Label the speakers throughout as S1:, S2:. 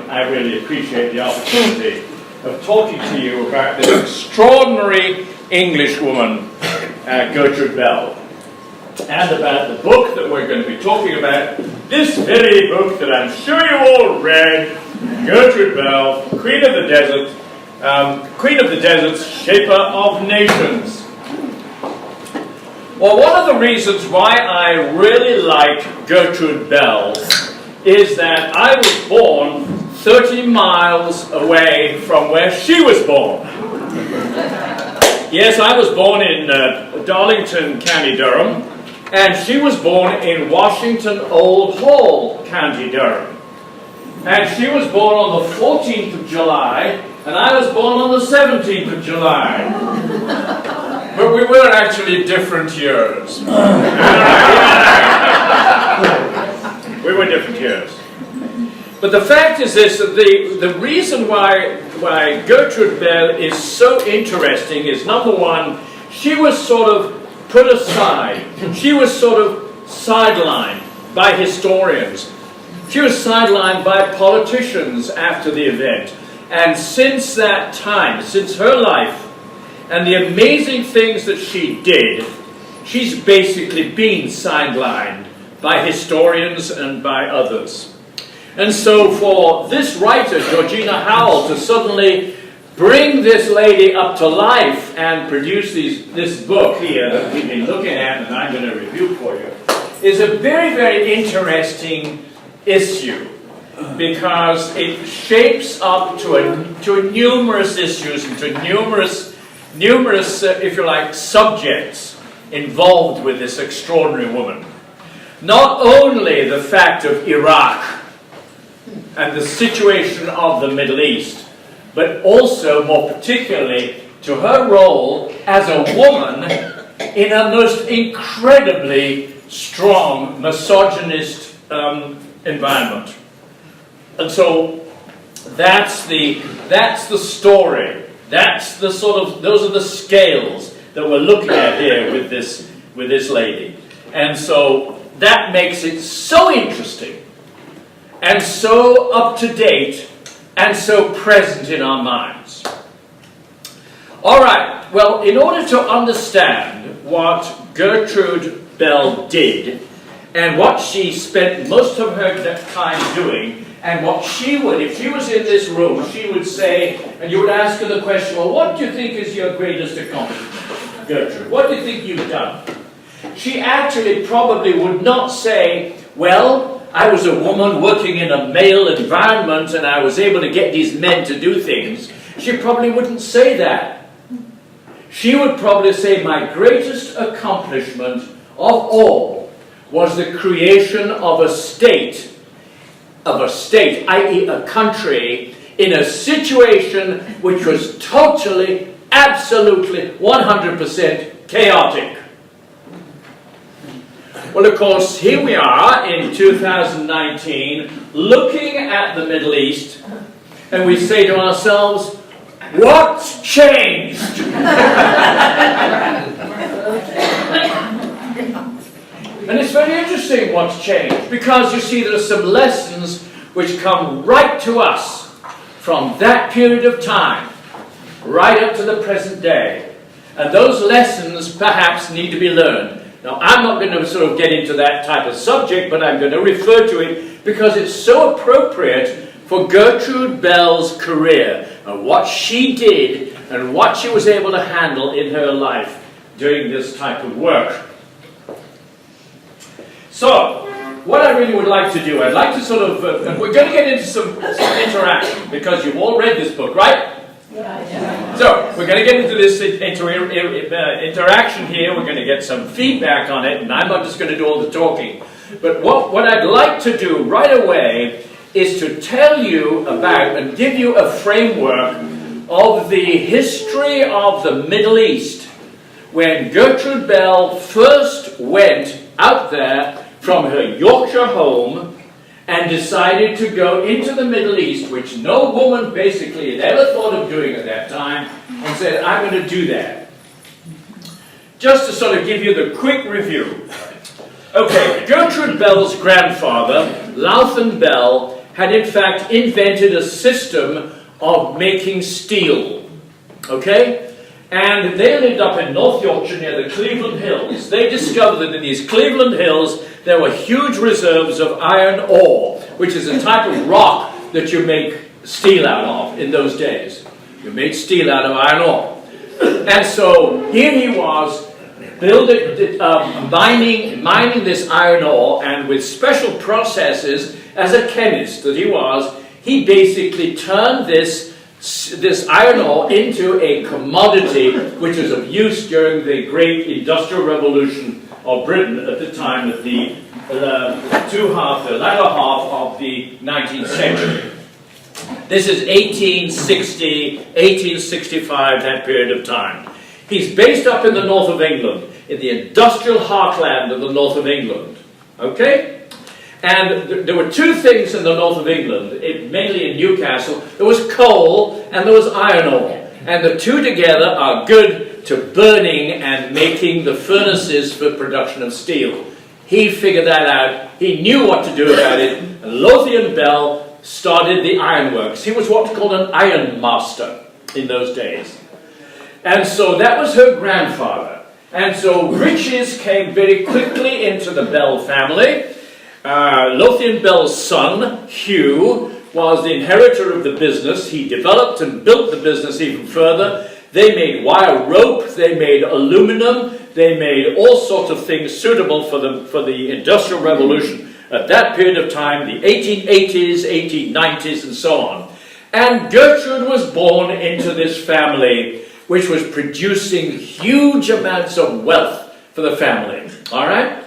S1: I really appreciate the opportunity of talking to you about this extraordinary English woman, Gertrude Bell, and about the book that we're going to be talking about, this very book that I'm sure you all read, Gertrude Bell, Queen of the Deserts, Shaper of Nations. Well, one of the reasons why I really like Gertrude Bell is that I was born 30 miles away from where she was born. Yes, I was born in Darlington, County Durham, and she was born in Washington Old Hall, County Durham. And she was born on the 14th of July, and I was born on the 17th of July. But we were actually different years. We were different years. But the fact is this, that the reason why Gertrude Bell is so interesting is, number one, she was sort of put aside. She was sort of sidelined by historians. She was sidelined by politicians after the event. And since that time, since her life, and the amazing things that she did, she's basically been sidelined by historians and by others. And so for this writer, Georgina Howell, to suddenly bring this lady up to life and produce this book here that we've been looking at and I'm going to review for you, is a very, very interesting issue, because it shapes up to numerous issues and to numerous, if you like, subjects involved with this extraordinary woman. Not only the fact of Iraq and the situation of the Middle East, but also, more particularly, to her role as a woman in a most incredibly strong misogynist environment. And so that's the story. That's the those are the scales that we're looking at here with this lady. And so that makes it so interesting and so up to date and so present in our minds. All right, well, in order to understand what Gertrude Bell did and what she spent most of her time doing, and what she would, if she was in this room, she would say, and you would ask her the question, well, what do you think is your greatest accomplishment, Gertrude? What do you think you've done? She actually probably would not say, well, I was a woman working in a male environment and I was able to get these men to do things. She probably wouldn't say that. She would probably say, my greatest accomplishment of all was the creation of a state, i.e. a country, in a situation which was totally, absolutely, 100% chaotic. Well, of course, here we are in 2019, looking at the Middle East, and we say to ourselves, what's changed? And it's very interesting what's changed, because you see there are some lessons which come right to us from that period of time, right up to the present day. And those lessons perhaps need to be learned. Now, I'm not going to sort of get into that type of subject, but I'm going to refer to it because it's so appropriate for Gertrude Bell's career and what she did and what she was able to handle in her life doing this type of work. So, what I really would like to do, I'd like to sort of, we're going to get into some interaction, because you've all read this book, right? Yeah. So, we're going to get into this interaction here, we're going to get some feedback on it, and I'm not just going to do all the talking. But what I'd like to do right away is to tell you about and give you a framework of the history of the Middle East when Gertrude Bell first went out there from her Yorkshire home and decided to go into the Middle East, which no woman basically had ever thought of doing at that time, and said, I'm going to do that. Just to sort of give you the quick review. Okay, Gertrude Bell's grandfather, Lauthan Bell, had in fact invented a system of making steel. Okay? And they lived up in North Yorkshire near the Cleveland Hills. They discovered that in these Cleveland Hills there were huge reserves of iron ore, which is a type of rock that you make steel out of in those days. You made steel out of iron ore. And so here he was mining this iron ore, and with special processes, as a chemist that he was, he basically turned this iron ore into a commodity which was of use during the great Industrial Revolution of Britain at the time of the latter half of the 19th century. This is 1860, 1865, that period of time. He's based up in the north of England, in the industrial heartland of the north of England. Okay? And there were two things in the north of England, mainly in Newcastle. There was coal and there was iron ore. And the two together are good to burning and making the furnaces for production of steel. He figured that out. He knew what to do about it. And Lothian Bell started the ironworks. He was what's called an iron master in those days. And so that was her grandfather. And so riches came very quickly into the Bell family. Lothian Bell's son, Hugh, was the inheritor of the business. He developed and built the business even further. They made wire rope, they made aluminum, they made all sorts of things suitable for the Industrial Revolution at that period of time, the 1880s, 1890s, and so on. And Gertrude was born into this family, which was producing huge amounts of wealth for the family. All right?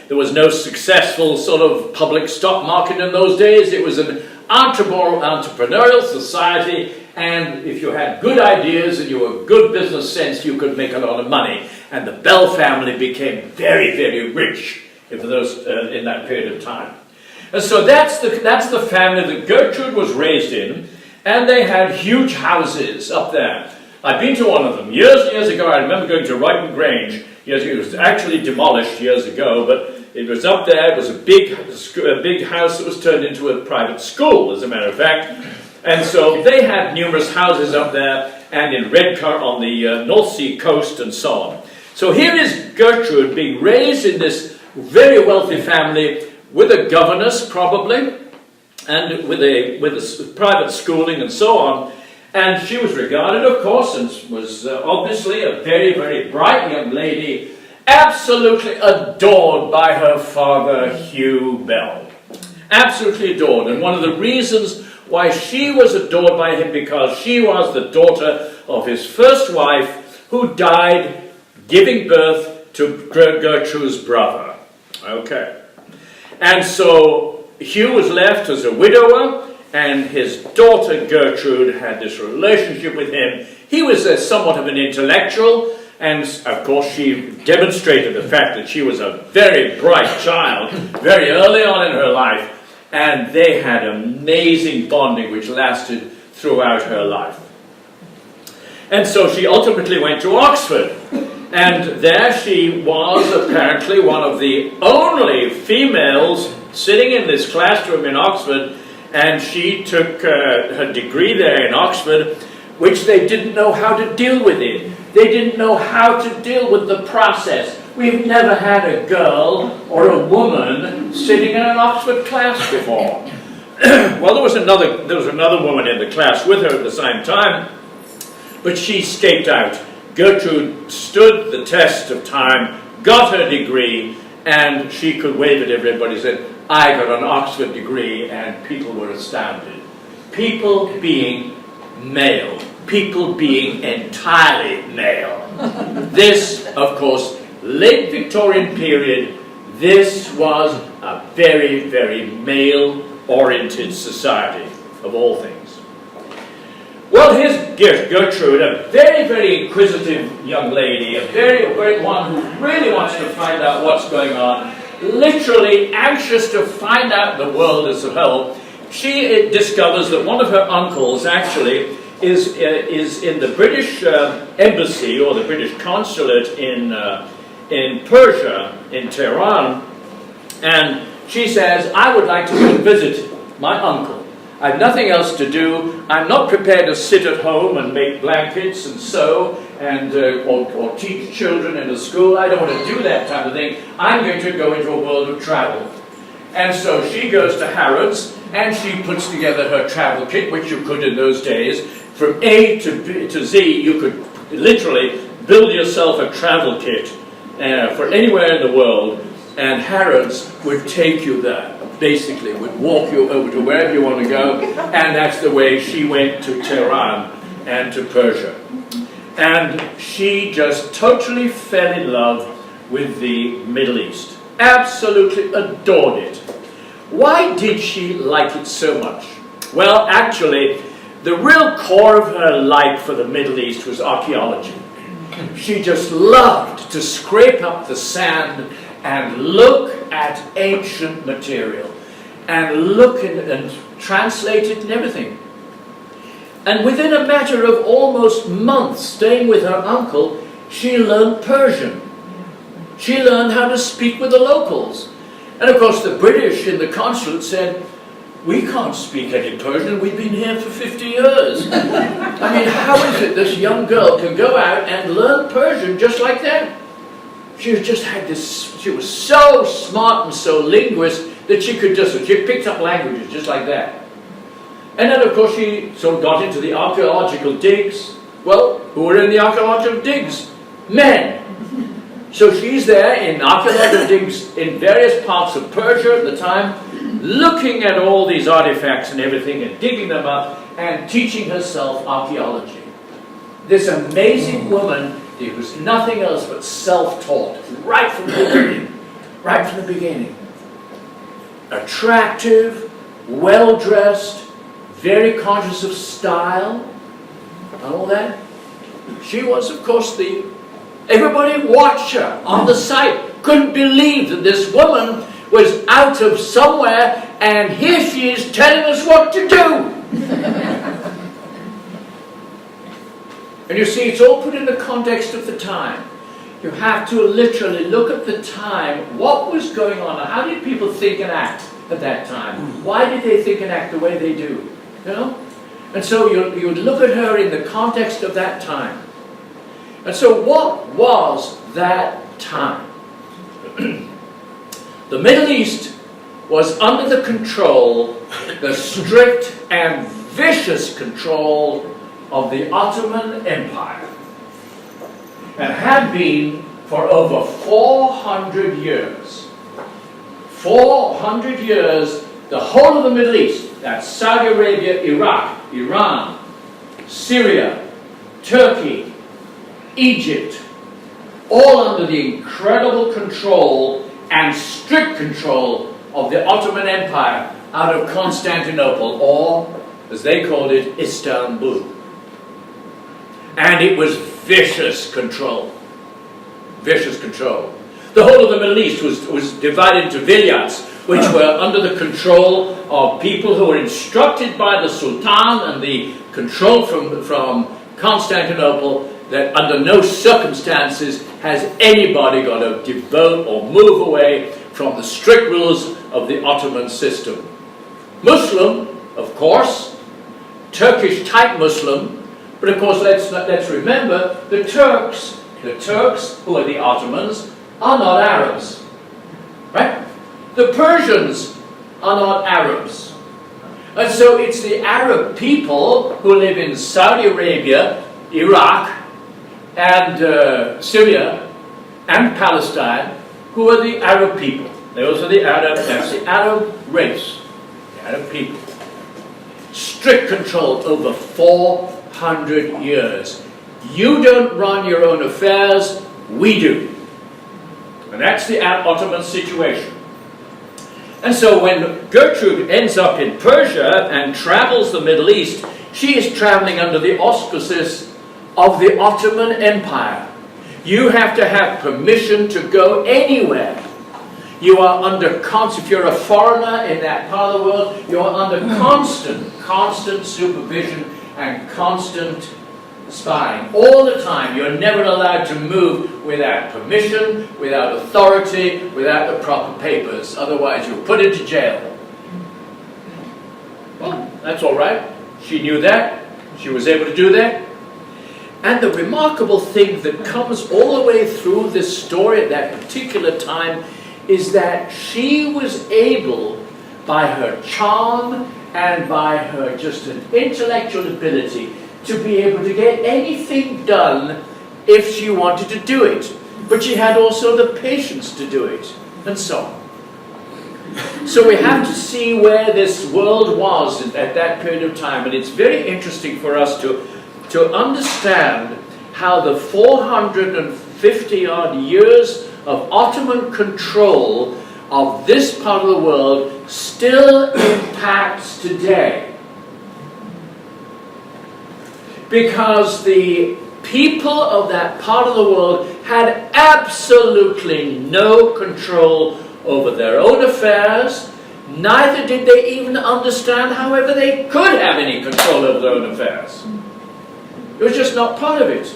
S1: There was no successful sort of public stock market in those days. It was an entrepreneurial society, and if you had good ideas and you were good business sense, you could make a lot of money. And the Bell family became very, very rich in that period of time. And so that's the family that Gertrude was raised in, and they had huge houses up there. I've been to one of them years and years ago. I remember going to Ryton Grange. It was actually demolished years ago, but it was up there. It was a big house that was turned into a private school, as a matter of fact. And so they had numerous houses up there, and in Redcar on the North Sea coast, and so on. So here is Gertrude being raised in this very wealthy family with a governess, probably, and with a private schooling and so on. And she was regarded, of course, and was obviously a very, very bright young lady, absolutely adored by her father, Hugh Bell. Absolutely adored. And one of the reasons why she was adored by him, because she was the daughter of his first wife, who died giving birth to Gertrude's brother. Okay. And so Hugh was left as a widower, and his daughter Gertrude had this relationship with him. He was somewhat of an intellectual, and of course she demonstrated the fact that she was a very bright child very early on in her life, and they had amazing bonding which lasted throughout her life. And so she ultimately went to Oxford, and there she was apparently one of the only females sitting in this classroom in Oxford. And she took her degree there in Oxford, which they didn't know how to deal with it. They didn't know how to deal with the process. We've never had a girl or a woman sitting in an Oxford class before. Well, there was another woman in the class with her at the same time, but she escaped out. Gertrude stood the test of time, got her degree, and she could wave at everybody and said, I got an Oxford degree, and people were astounded. People being male. People being entirely male. This, of course, late Victorian period, this was a very, very male-oriented society, of all things. Well, here's Gertrude, a very, very inquisitive young lady, a very one who really wants to find out what's going on, literally anxious to find out the world as a whole. She discovers that one of her uncles actually is in the British embassy, or the British consulate in Persia, in Tehran, and she says, I would like to go and visit my uncle. I have nothing else to do. I'm not prepared to sit at home and make blankets and sew and or teach children in a school. I don't want to do that type of thing. I'm going to go into a world of travel. And so she goes to Harrods and she puts together her travel kit, which you could in those days. From A to B to Z, you could literally build yourself a travel kit for anywhere in the world, and Harrods would take you there. Basically, would walk you over to wherever you want to go, and that's the way she went to Tehran and to Persia. And she just totally fell in love with the Middle East. Absolutely adored it. Why did she like it so much? Well, actually, the real core of her like for the Middle East was archaeology. She just loved to scrape up the sand and look at ancient material and look and translate it and everything. And within a matter of almost months staying with her uncle, she learned Persian. She learned how to speak with the locals. And of course the British in the consulate said, we can't speak any Persian, we've been here for 50 years. I mean, how is it this young girl can go out and learn Persian just like that? She just had this, she was so smart and so linguist that she picked up languages just like that. And then of course she sort of got into the archaeological digs. Well, who were in the archaeological digs? Men. So she's there in archaeological digs in various parts of Persia at the time, looking at all these artifacts and everything and digging them up and teaching herself archaeology. This amazing woman, it was nothing else but self-taught, right from the beginning. Right from the beginning. Attractive, well-dressed, very conscious of style, and all that. She was, of course, everybody watched her on the site. Couldn't believe that this woman was out of somewhere, and here she is telling us what to do. And you see, it's all put in the context of the time. You have to literally look at the time, what was going on, how did people think and act at that time? Why did they think and act the way they do? You know? And so you would look at her in the context of that time. And so what was that time? The Middle East was under the control, the strict and vicious control of the Ottoman Empire, and had been for over 400 years. 400 years, the whole of the Middle East, that's Saudi Arabia, Iraq, Iran, Syria, Turkey, Egypt, all under the incredible control and strict control of the Ottoman Empire out of Constantinople, or, as they called it, Istanbul. And it was vicious control. Vicious control. The whole of the Middle East was divided into vilayats, which were under the control of people who were instructed by the Sultan and the control from Constantinople that under no circumstances has anybody got to devote or move away from the strict rules of the Ottoman system. Muslim, of course, Turkish type Muslim, but of course let's remember the Turks, who are the Ottomans, are not Arabs, right? The Persians are not Arabs. And so it's the Arab people who live in Saudi Arabia, Iraq, and Syria, and Palestine, who are the Arab people. Those are that's the Arab race, the Arab people. Strict control over 400 years. You don't run your own affairs, we do. And that's the Ottoman situation. And so when Gertrude ends up in Persia and travels the Middle East, she is traveling under the auspices of the Ottoman Empire. You have to have permission to go anywhere. You are under if you're a foreigner in that part of the world, you are under constant supervision and constant spying. All the time. You're never allowed to move without permission, without authority, without the proper papers. Otherwise you're put into jail. Well, that's all right. She knew that. She was able to do that. And the remarkable thing that comes all the way through this story at that particular time is that she was able, by her charm and by her just an intellectual ability, to be able to get anything done if she wanted to do it. But she had also the patience to do it, and so on. So we have to see where this world was at that period of time, and it's very interesting for us to understand how the 450 odd years of Ottoman control of this part of the world still impacts today. Because the people of that part of the world had absolutely no control over their own affairs, neither did they even understand however they could have any control over their own affairs. It was just not part of it.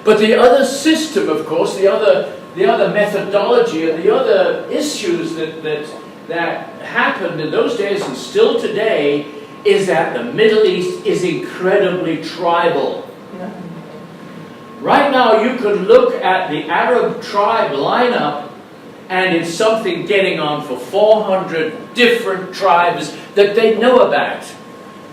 S1: But the other system, of course, the other methodology and the other issues that happened in those days and still today is that the Middle East is incredibly tribal. Yeah. Right now you could look at the Arab tribe lineup and it's something getting on for 400 different tribes that they know about.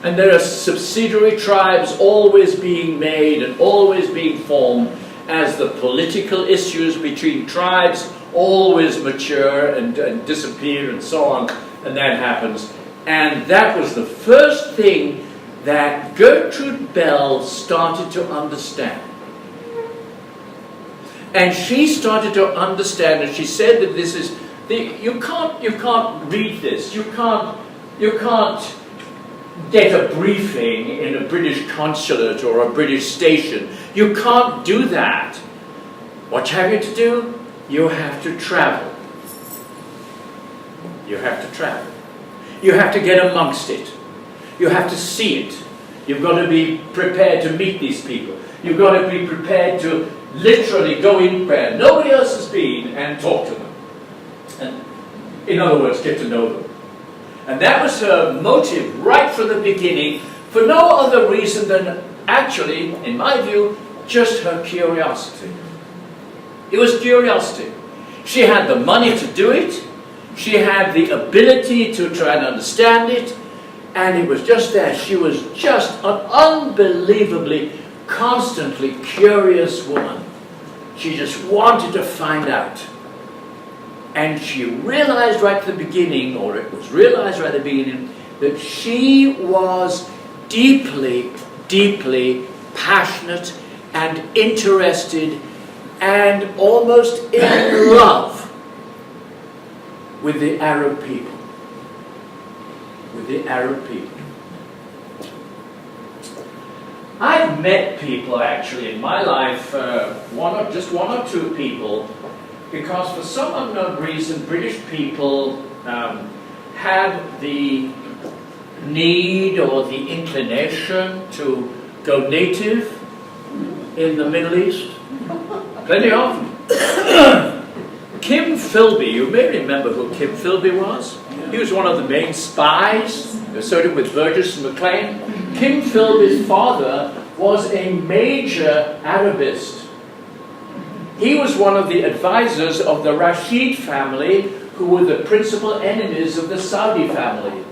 S1: And there are subsidiary tribes always being made and always being formed as the political issues between tribes always mature and disappear and so on, and that happens. And that was the first thing that Gertrude Bell started to understand. And she started to understand, and she said that this is, you can't read this, you can't get a briefing in a British consulate or a British station. You can't do that. What you have to do? You have to travel. You have to travel. You have to get amongst it. You have to see it. You've got to be prepared to meet these people. You've got to be prepared to literally go in where nobody else has been and talk to them. And, in other words, get to know them. And that was her motive right from the beginning, for no other reason than actually, in my view, just her curiosity. It was curiosity. She had the money to do it. She had the ability to try and understand it. And it was just there. She was just an unbelievably, constantly curious woman. She just wanted to find out. And she realized right at the beginning, or it was realized right at the beginning, that she was deeply, deeply passionate and interested and almost in love with the Arab people. With the Arab people. I've met people actually in my life, just one or two people, because for some unknown reason British people had the need or the inclination to go native in the Middle East. Plenty of them. Kim Philby, you may remember who Kim Philby was. He was one of the main spies associated with Burgess and Maclean. Kim Philby's father was a major Arabist. He was one of the advisors of the Rashid family, who were the principal enemies of the Saudi family.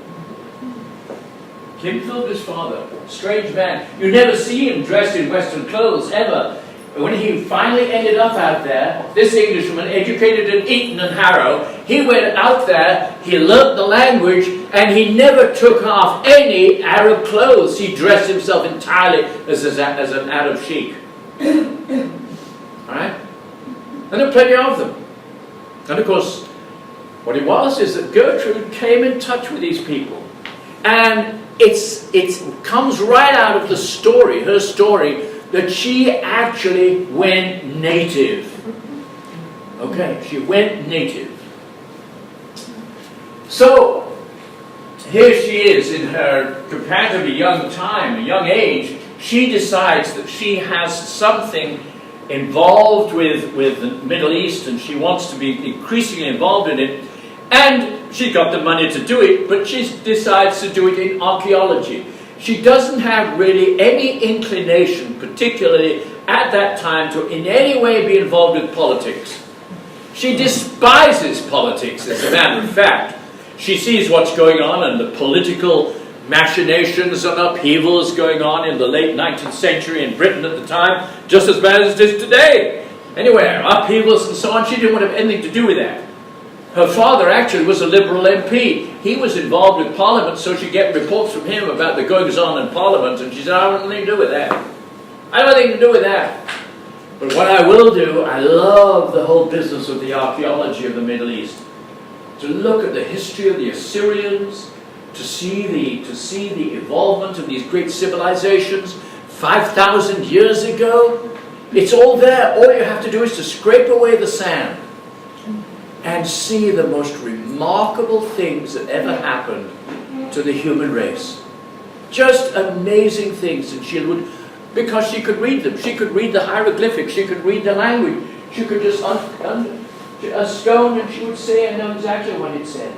S1: Kim Philby's father, strange man. You never see him dressed in Western clothes, ever. When he finally ended up out there, this Englishman, educated in Eton and Harrow, he went out there, he learnt the language, and he never took off any Arab clothes. He dressed himself entirely as an Arab sheikh. Alright? And there are plenty of them. And of course, what it was is that Gertrude came in touch with these people. And it comes right out of the story, her story, that she actually went native. Okay, she went native. So, here she is in her comparatively young time, a young age. She decides that she has something involved with the Middle East and she wants to be increasingly involved in it. And She got the money to do it, but she decides to do it in archaeology. She doesn't have really any inclination, particularly at that time, to in any way be involved with politics. She despises politics, as a matter of fact. She sees what's going on and the political machinations and upheavals going on in the late 19th century in Britain at the time, just as bad as it is today. Anywhere, upheavals and so on, she didn't want to have anything to do with that. Her father actually was a Liberal MP. He was involved with Parliament, so she'd get reports from him about the goings-on in Parliament, and she said, I don't have anything to do with that. I don't have anything to do with that. But what I will do, I love the whole business of the archaeology of the Middle East. To look at the history of the Assyrians, to see the involvement of these great civilizations 5,000 years ago. It's all there. All you have to do is to scrape away the sand and see the most remarkable things that ever happened to the human race. Just amazing things. And she would, because she could read them. She could read the hieroglyphics. She could read the language. She could just a stone, and she would say, I know exactly what it said.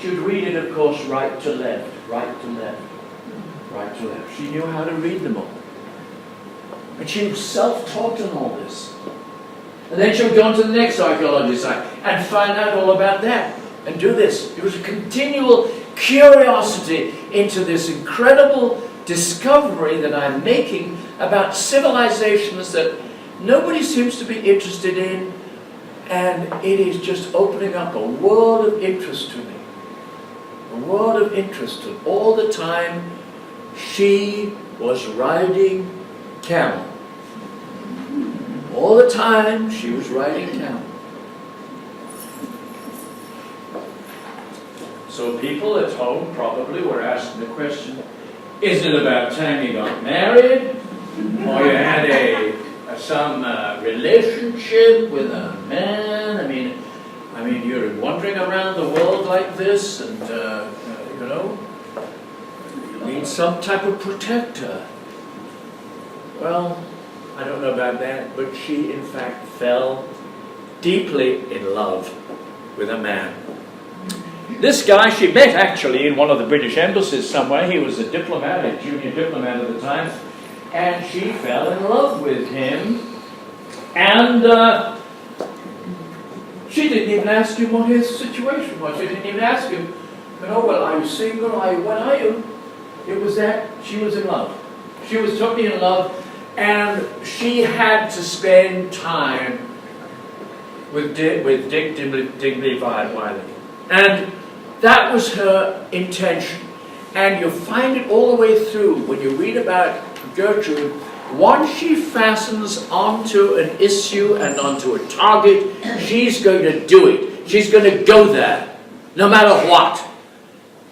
S1: She would read it, of course, right to left, right to left, right to left. She knew how to read them all. And she was self-taught in all this. And then she would go on to the next archaeology site and find out all about that and do this. It was a continual curiosity into this incredible discovery that I'm making about civilizations that nobody seems to be interested in, and it is just opening up a world of interest to me. A world of interest, and all the time she was riding camel. All the time she was riding camel. So people at home probably were asking the question, is it about time you got married? Or you had some relationship with a man? I mean, you're wandering around the world like this, and you need some type of protector. Well, I don't know about that, but she in fact fell deeply in love with a man. This guy she met actually in one of the British embassies somewhere. He was a diplomat, a junior diplomat at the time, and she fell in love with him. And she didn't even ask him what his situation was. She didn't even ask him, well, are you single? What are you? It was that she was in love. She was totally in love, and she had to spend time with Dick Wiley. And that was her intention. And you find it all the way through when you read about Gertrude. Once she fastens onto an issue and onto a target, she's going to do it. She's going to go there, no matter what.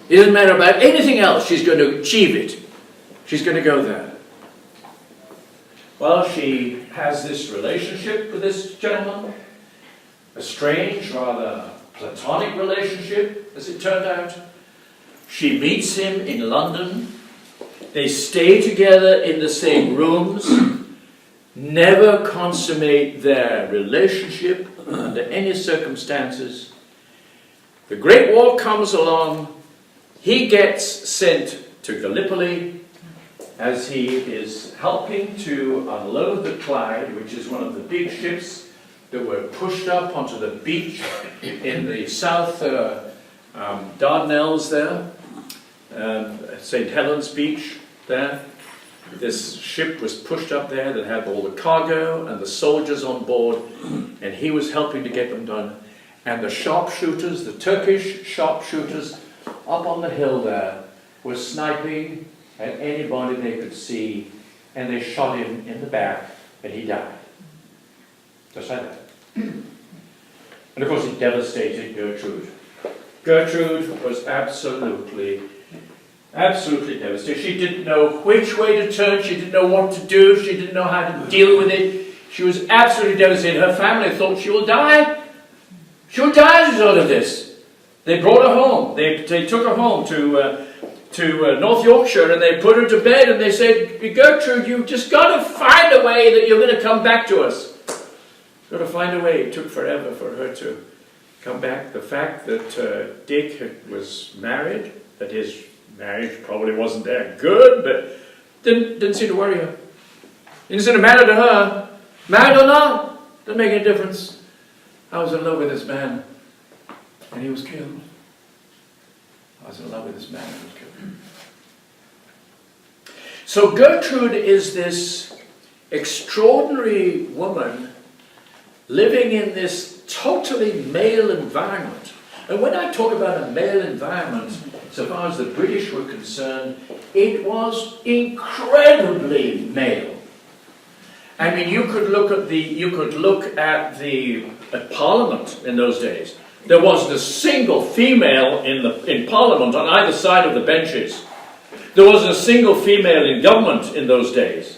S1: It doesn't matter about anything else. She's going to achieve it. She's going to go there. Well, she has this relationship with this gentleman, a strange, rather platonic relationship, as it turned out. She meets him in London. They stay together in the same rooms, never consummate their relationship under any circumstances. The Great War comes along. He gets sent to Gallipoli as he is helping to unload the Clyde, which is one of the big ships that were pushed up onto the beach in the South Dardanelles there, St. Helens Beach there. This ship was pushed up there that had all the cargo and the soldiers on board, and he was helping to get them done. And the sharpshooters, the Turkish sharpshooters up on the hill there, were sniping at anybody they could see, and they shot him in the back, and he died. Just like that. And of course it devastated Gertrude. Gertrude was absolutely devastated. She didn't know which way to turn. She didn't know what to do. She didn't know how to deal with it. She was absolutely devastated. Her family thought she will die. She will die as a result of this. They brought her home. They took her home to North Yorkshire, and they put her to bed, and they said, Gertrude, you've just got to find a way that you're going to come back to us. Got to find a way. It took forever for her to come back, the fact that Dick was married, that his marriage probably wasn't that good, but didn't seem to worry her. Didn't seem to matter to her. Married or not, didn't make any difference. I was in love with this man, and he was killed. I was in love with this man, and he was killed. So Gertrude is this extraordinary woman living in this totally male environment. And when I talk about a male environment, so far as the British were concerned, it was incredibly male. I mean, you could look at Parliament in those days. There wasn't a single female in Parliament on either side of the benches. There wasn't a single female in government in those days.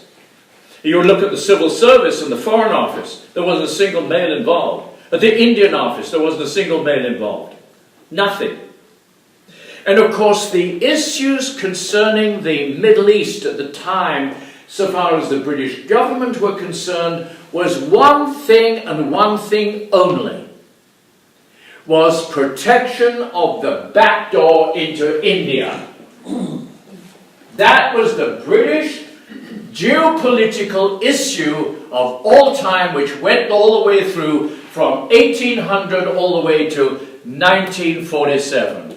S1: You would look at the civil service and the foreign office. There wasn't a single male involved. At the Indian office, there wasn't a single male involved. Nothing. And of course, the issues concerning the Middle East at the time, so far as the British government were concerned, was one thing and one thing only. Was protection of the back door into India. That was the British geopolitical issue of all time, which went all the way through from 1800 all the way to 1947.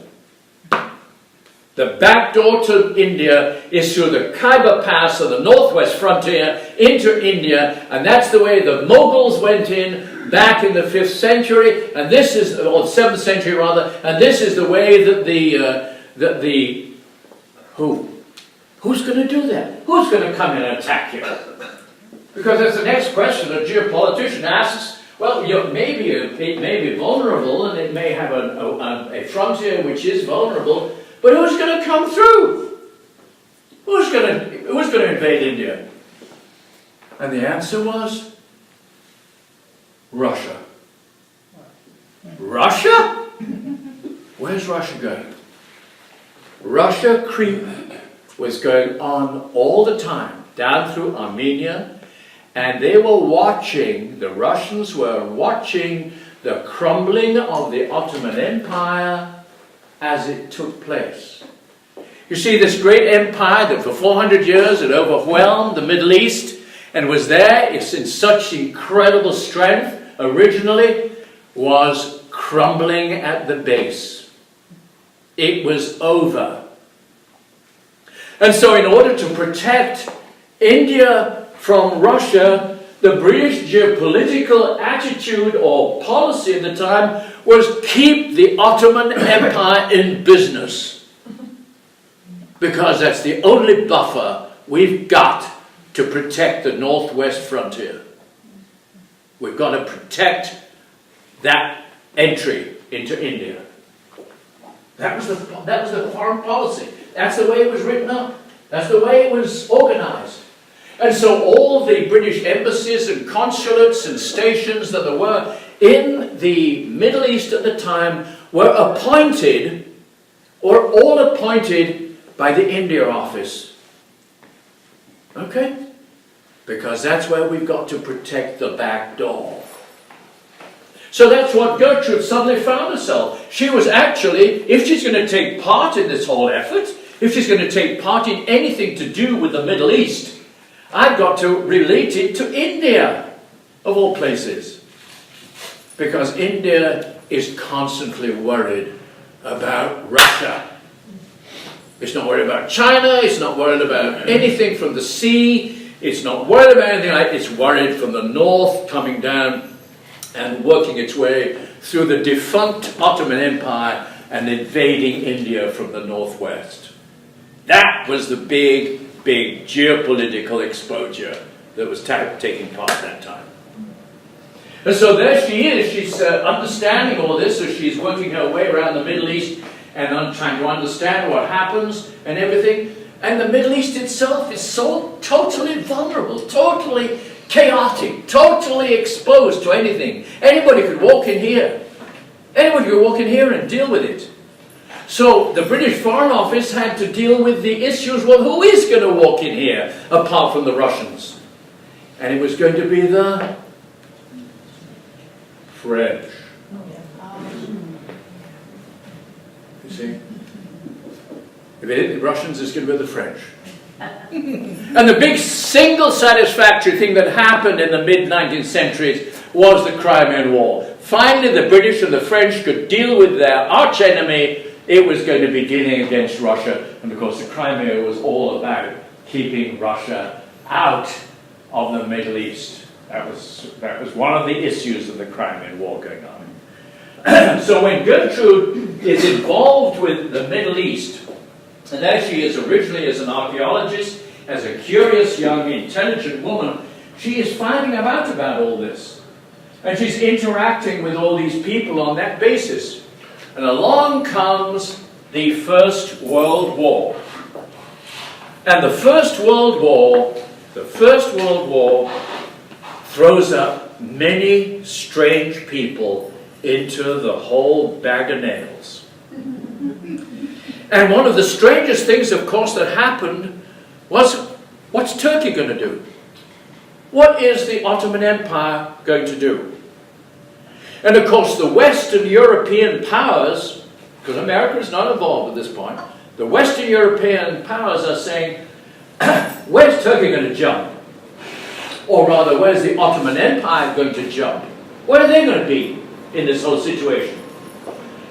S1: The back door to India is through the Khyber Pass of the northwest frontier into India, and that's the way the Mughals went in back in the 5th century, and this is, or 7th century rather, and this is the way that who's going to do that? Who's going to come in and attack you? Because that's the next question a geopolitician asks. Well, it may be vulnerable, and it may have a frontier which is vulnerable, but who's going to come through? Who's going to invade India? And the answer was Russia. Russia? Where's Russia going? Russia creep was going on all the time, down through Armenia, and they were watching, the Russians were watching the crumbling of the Ottoman Empire as it took place. You see, this great empire that for 400 years had overwhelmed the Middle East and was there, it's in such incredible strength originally, was crumbling at the base. It was over. And so in order to protect India from Russia, the British geopolitical attitude or policy at the time was keep the Ottoman Empire in business. Because that's the only buffer we've got to protect the northwest frontier. We've got to protect that entry into India. That was the foreign policy. That's the way it was written up. That's the way it was organized. And so all the British embassies and consulates and stations that there were in the Middle East at the time were appointed, or all appointed by the India office. Okay? Because that's where we've got to protect the back door. So that's what Gertrude suddenly found herself. She was actually, if she's going to take part in this whole effort, if she's going to take part in anything to do with the Middle East, I've got to relate it to India, of all places. Because India is constantly worried about Russia. It's not worried about China, it's not worried about anything from the sea, it's not worried about anything like that. It's worried from the north, coming down and working its way through the defunct Ottoman Empire and invading India from the northwest. That was the big geopolitical exposure that was taking part at that time. And so there she is, she's understanding all this, so she's working her way around the Middle East and trying to understand what happens and everything. And the Middle East itself is so totally vulnerable, totally chaotic, totally exposed to anything. Anybody could walk in here. Anybody could walk in here and deal with it. So the British Foreign Office had to deal with the issues, well, who is going to walk in here apart from the Russians? And it was going to be the French. See? If it ain't the Russians, it's going to be the French. And the big single satisfactory thing that happened in the mid-19th century was the Crimean War. Finally, the British and the French could deal with their arch-enemy. It was going to be dealing against Russia. And of course, the Crimea was all about keeping Russia out of the Middle East. That was one of the issues of the Crimean War going on. So when Gertrude is involved with the Middle East, and there she is originally as an archaeologist, as a curious, young, intelligent woman, she is finding out about all this. And she's interacting with all these people on that basis. And along comes the First World War. And the First World War throws up many strange people into the whole bag of nails. And one of the strangest things, of course, that happened was, what's Turkey going to do? What is the Ottoman Empire going to do? And of course, the Western European powers, because America is not involved at this point, the Western European powers are saying, where's Turkey going to jump? Or rather, where's the Ottoman Empire going to jump? Where are they going to be in this whole situation?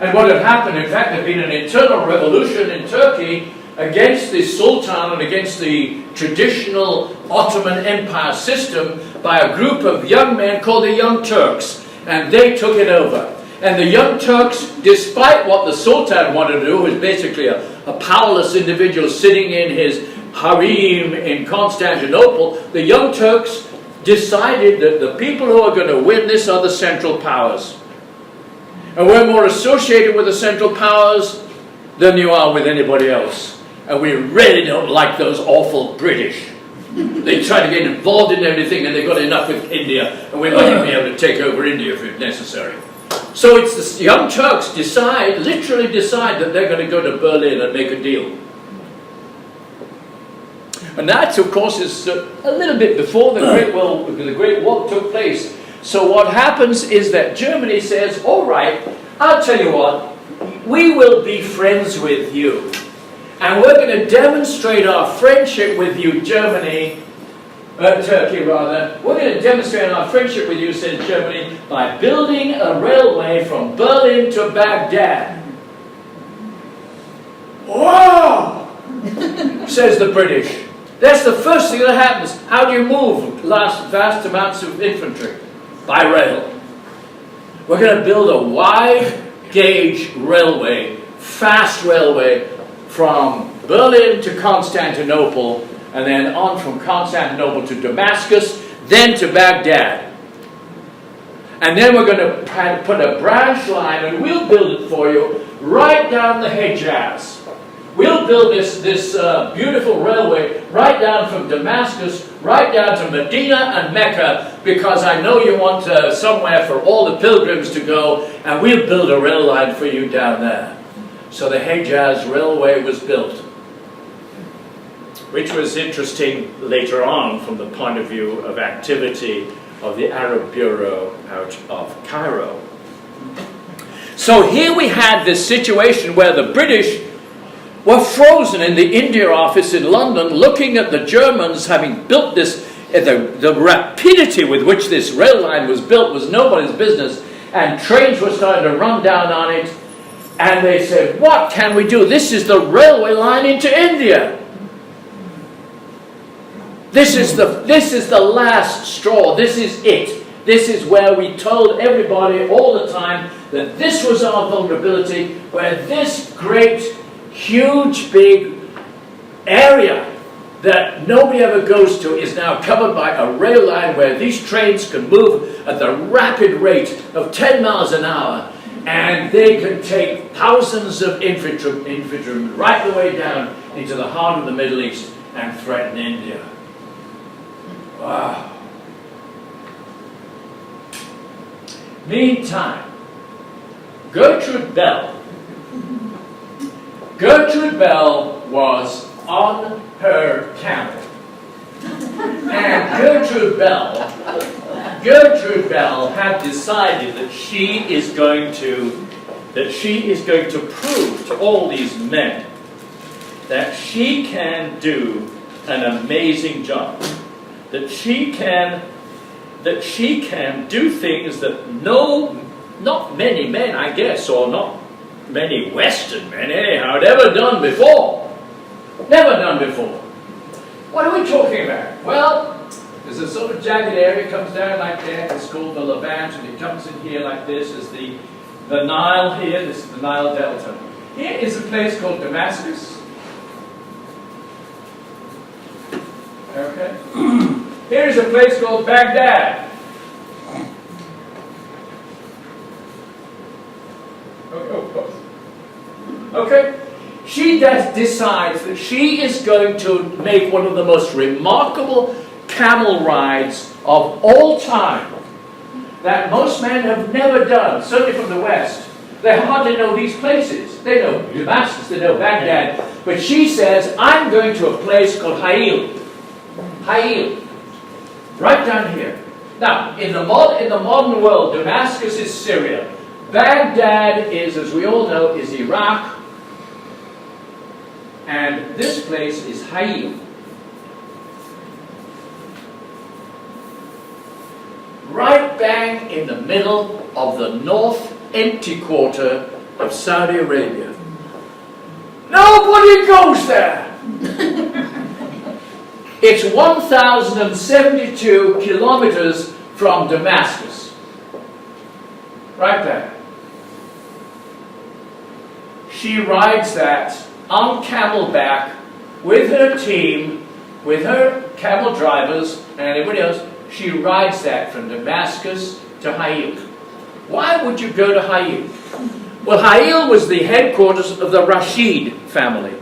S1: And what had happened, in fact, there had been an internal revolution in Turkey against the Sultan and against the traditional Ottoman Empire system by a group of young men called the Young Turks. And they took it over. And the Young Turks, despite what the Sultan wanted to do, was basically a powerless individual sitting in his harem in Constantinople, the Young Turks decided that the people who are going to win this are the Central Powers. And we're more associated with the Central Powers than you are with anybody else. And we really don't like those awful British. They try to get involved in everything, and they got enough with India, and we might even be able to take over India if it's necessary. So it's the Young Turks literally decide that they're going to go to Berlin and make a deal. And that, of course, is a little bit before the Great War took place. So what happens is that Germany says, all right, I'll tell you what, we will be friends with you. And we're going to demonstrate our friendship with you, Turkey rather. We're going to demonstrate our friendship with you, says Germany, by building a railway from Berlin to Baghdad. Whoa! Says the British. That's the first thing that happens. How do you move vast amounts of infantry? By rail. We're going to build a wide gauge railway, fast railway, from Berlin to Constantinople, and then on from Constantinople to Damascus, then to Baghdad. And then we're going to put a branch line, and we'll build it for you right down the Hejaz. We'll build this beautiful railway right down from Damascus, right down to Medina and Mecca, because I know you want somewhere for all the pilgrims to go, and we'll build a rail line for you down there. So the Hejaz Railway was built, which was interesting later on from the point of view of activity of the Arab Bureau out of Cairo. So here we had this situation where the British were frozen in the India office in London, looking at the Germans having built this. The rapidity with which this rail line was built was nobody's business, and trains were starting to run down on it. And they said, what can we do? This is the railway line into India. This is the last straw. This is it. This is where we told everybody all the time that this was our vulnerability, where this great, huge, big area that nobody ever goes to is now covered by a rail line where these trains can move at the rapid rate of 10 miles an hour, and they can take thousands of infantrymen right the way down into the heart of the Middle East and threaten India. Wow. Meantime, Gertrude Bell was on her camel. And Gertrude Bell had decided that she is going to that she is going to prove to all these men that she can do an amazing job. That she can do things that not many men, I guess, or not many Western men, anyhow, had ever done before. Never done before. What are we talking about? Well, there's a sort of jagged area, comes down like that, it's called the Levant, and it comes in here like this, is the Nile here, this is the Nile Delta. Here is a place called Damascus. Okay. Here is a place called Baghdad. Okay. She decides that she is going to make one of the most remarkable camel rides of all time that most men have never done, certainly from the West. They hardly know these places. They know Damascus, they know Baghdad. But she says, I'm going to a place called Ha'il. Ha'il. Right down here. Now, in the modern world, Damascus is Syria. Baghdad is, as we all know, is Iraq. And this place is Ha'il. Right bang in the middle of the north empty quarter of Saudi Arabia. Nobody goes there. It's 1,072 kilometers from Damascus. Right there. She rides that on camelback with her team, with her camel drivers and everybody else. She rides that from Damascus to Ha'il. Why would you go to Ha'il? Well, Ha'il was the headquarters of the Rashid family.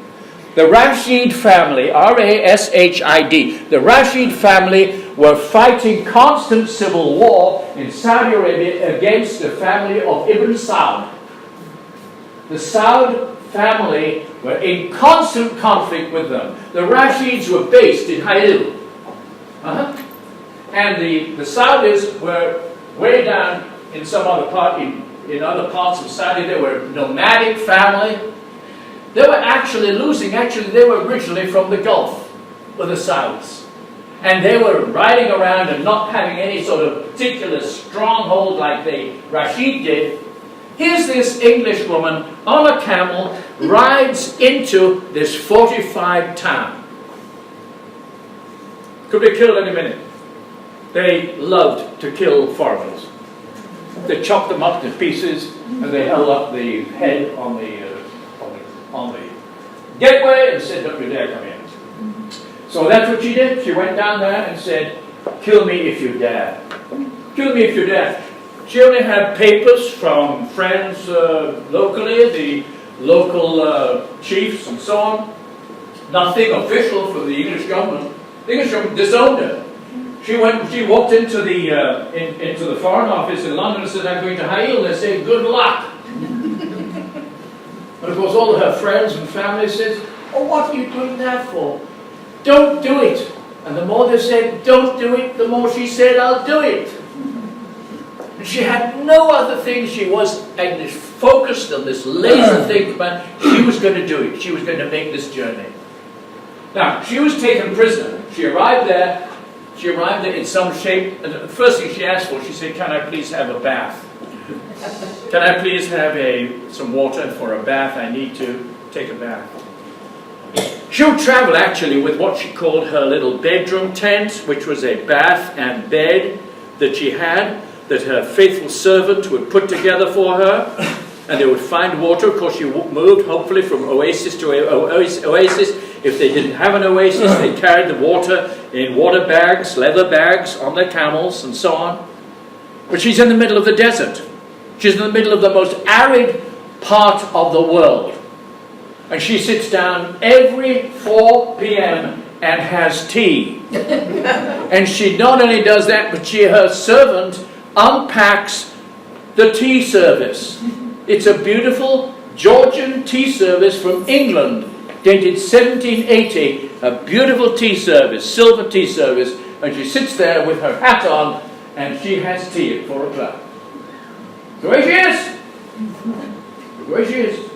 S1: The Rashid family, R-A-S-H-I-D, the Rashid family were fighting constant civil war in Saudi Arabia against the family of Ibn Saud. The Saud family were in constant conflict with them. The Rashids were based in Ha'il. And the Saudis were way down in some other part, in other parts of Saudi. They were a nomadic family. They were actually losing. Actually, they were originally from the Gulf, with the Saudis. And they were riding around and not having any sort of particular stronghold like the Rashid did. Here's this English woman on a camel, rides into this fortified town. Could be killed any minute. They loved to kill foreigners. They chopped them up to pieces, and they held up the head on the gateway and said, "Don't you dare come in." So that's what she did. She went down there and said, "Kill me if you dare. Kill me if you dare." She only had papers from friends locally, the local chiefs and so on. Nothing official from the English government. The English government disowned her. She walked into the Foreign Office in London and said, "I'm going to Ha'il." They said, "Good luck." But of course all of her friends and family said, "Oh, what are you doing that for? Don't do it." And the more they said, "Don't do it," the more she said, "I'll do it." And she had no other thing. She was focused on this laser thing, but she was going to do it. She was going to make this journey. Now, she was taken prisoner. She arrived there. She arrived there in some shape. And the first thing she asked for, she said, "Can I please have a bath? Can I please have some water for a bath? I need to take a bath." She would travel actually with what she called her little bedroom tent, which was a bath and bed that she had, that her faithful servant would put together for her. And they would find water. Of course, she moved, hopefully, from oasis to oasis. If they didn't have an oasis, they carried the water in water bags, leather bags, on their camels, and so on. But she's in the middle of the desert. She's in the middle of the most arid part of the world. And she sits down every 4 p.m. and has tea. And she not only does that, but her servant unpacks the tea service. It's a beautiful Georgian tea service from England, dated 1780. A beautiful tea service, silver tea service. And she sits there with her hat on, and she has tea at 4 o'clock. So here she is. The way she is.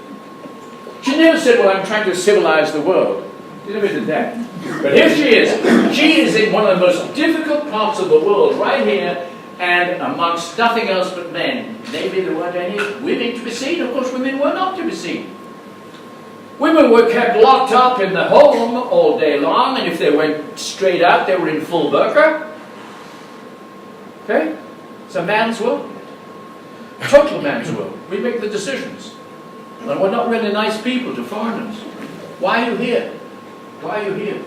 S1: She never said, well, I'm trying to civilize the world. She never did that. But here she is. She is in one of the most difficult parts of the world, right here, and amongst nothing else but men. Maybe there weren't any women to be seen. Of course, women were not to be seen. Women were kept locked up in the home all day long, and if they went straight out, they were in full burqa. Okay? It's a man's world. Total man's world. We make the decisions. And we're not really nice people to foreigners. Why are you here? Why are you here?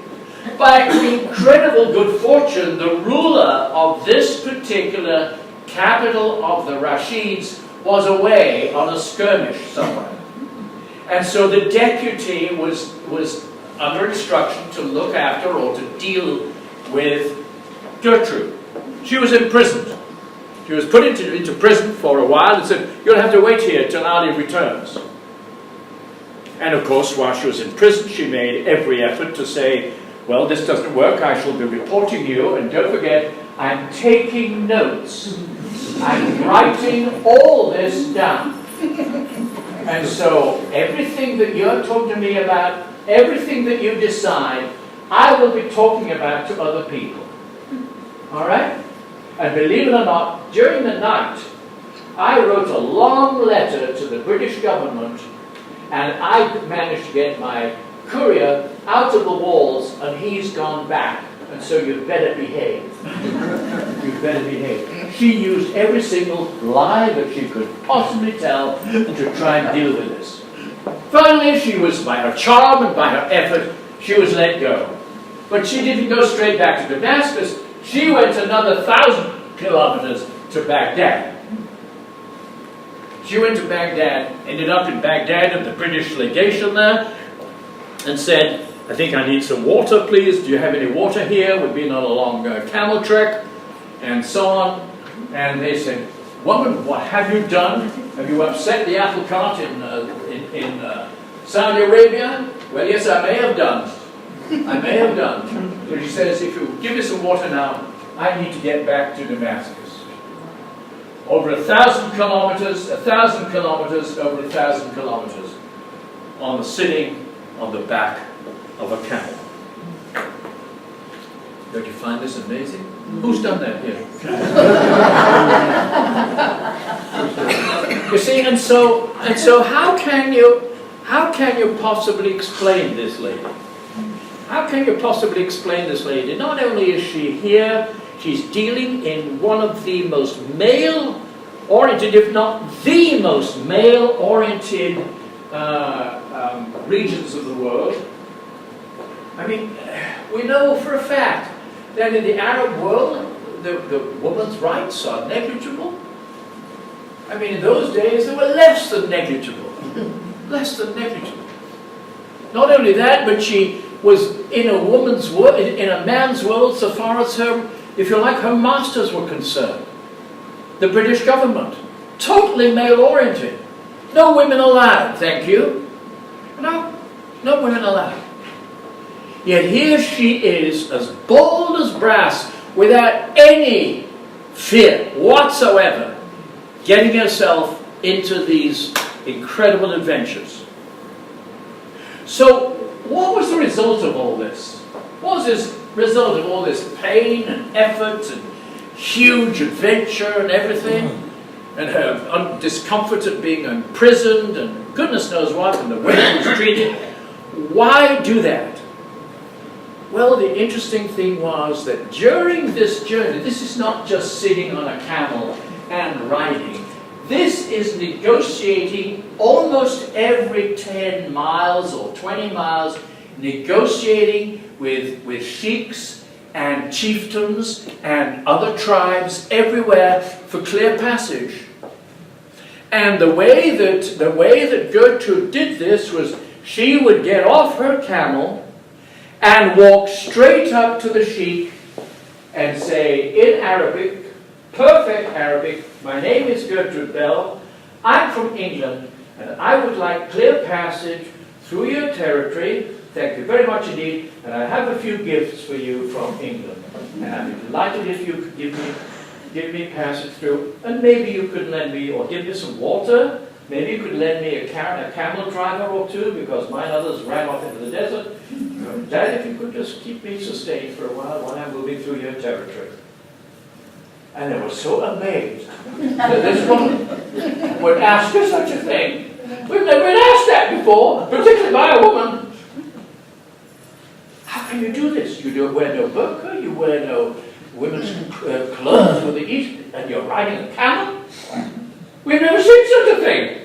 S1: By incredible good fortune, the ruler of this particular capital of the Rashids was away on a skirmish somewhere. And so the deputy was under instruction to look after or to deal with Gertrude. She was imprisoned. She was put into prison for a while and said, you'll have to wait here till Ali returns. And of course, while she was in prison, she made every effort to say, well, this doesn't work, I shall be reporting you, and don't forget, I'm taking notes. I'm writing all this down. And so, everything that you're talking to me about, everything that you decide, I will be talking about to other people. Alright? And believe it or not, during the night, I wrote a long letter to the British government, and I managed to get my courier out of the walls, and he's gone back. And so you'd better behave. You'd better behave. She used every single lie that she could possibly tell to try and deal with this. Finally, she was, by her charm and by her effort, she was let go. But she didn't go straight back to Damascus. She went another 1,000 kilometers to Baghdad. She went to Baghdad, ended up in Baghdad at the British legation there, and said, I think I need some water, please. Do you have any water here? We've been on a long camel trek, and so on. And they said, woman, what have you done? Have you upset the apple cart in Saudi Arabia? Well, yes, I may have done. I may have done. But she says, if you give me some water now, I need to get back to Damascus. Over 1,000 kilometers, 1,000 kilometers, over 1,000 kilometers, on sitting on the back of a camel. Don't you find this amazing? Who's done that here? You see, and so how can you possibly explain this lady? How can you possibly explain this lady? Not only is she here, she's dealing in one of the most male-oriented, if not the most male-oriented regions of the world. I mean, we know for a fact that in the Arab world, the woman's rights are negligible. I mean, in those days, they were less than negligible. Less than negligible. Not only that, but she was in a woman's world, in a man's world, so far as her, if you like, her masters were concerned. The British government, totally male-oriented. No women allowed, thank you. No women allowed. Yet here she is, as bold as brass, without any fear whatsoever, getting herself into these incredible adventures. So, what was the result of all this? What was the result of all this pain and effort and huge adventure and everything? And her discomfort at being imprisoned and goodness knows what, and the way she was treated. Why do that? Well, the interesting thing was that during this journey, this is not just sitting on a camel and riding. This is negotiating almost every 10 miles or 20 miles, negotiating with sheiks and chieftains and other tribes everywhere for clear passage. And the way that Gertrude did this was she would get off her camel and walk straight up to the sheik and say in Arabic, perfect Arabic, my name is Gertrude Bell, I'm from England, and I would like clear passage through your territory, thank you very much indeed, and I have a few gifts for you from England. And I'd be delighted if you could give me passage through, and maybe you could lend me or give me some water Maybe you could lend me a camel driver or two, because my others ran off into the desert. Dad, if you could just keep me sustained for a while I'm moving through your territory. And they were so amazed that this woman would ask her such a thing. We've never been asked that before, particularly by a woman. How can you do this? You don't wear no burqa, you wear no women's clothes for the East, and you're riding a camel? We've never seen such a thing.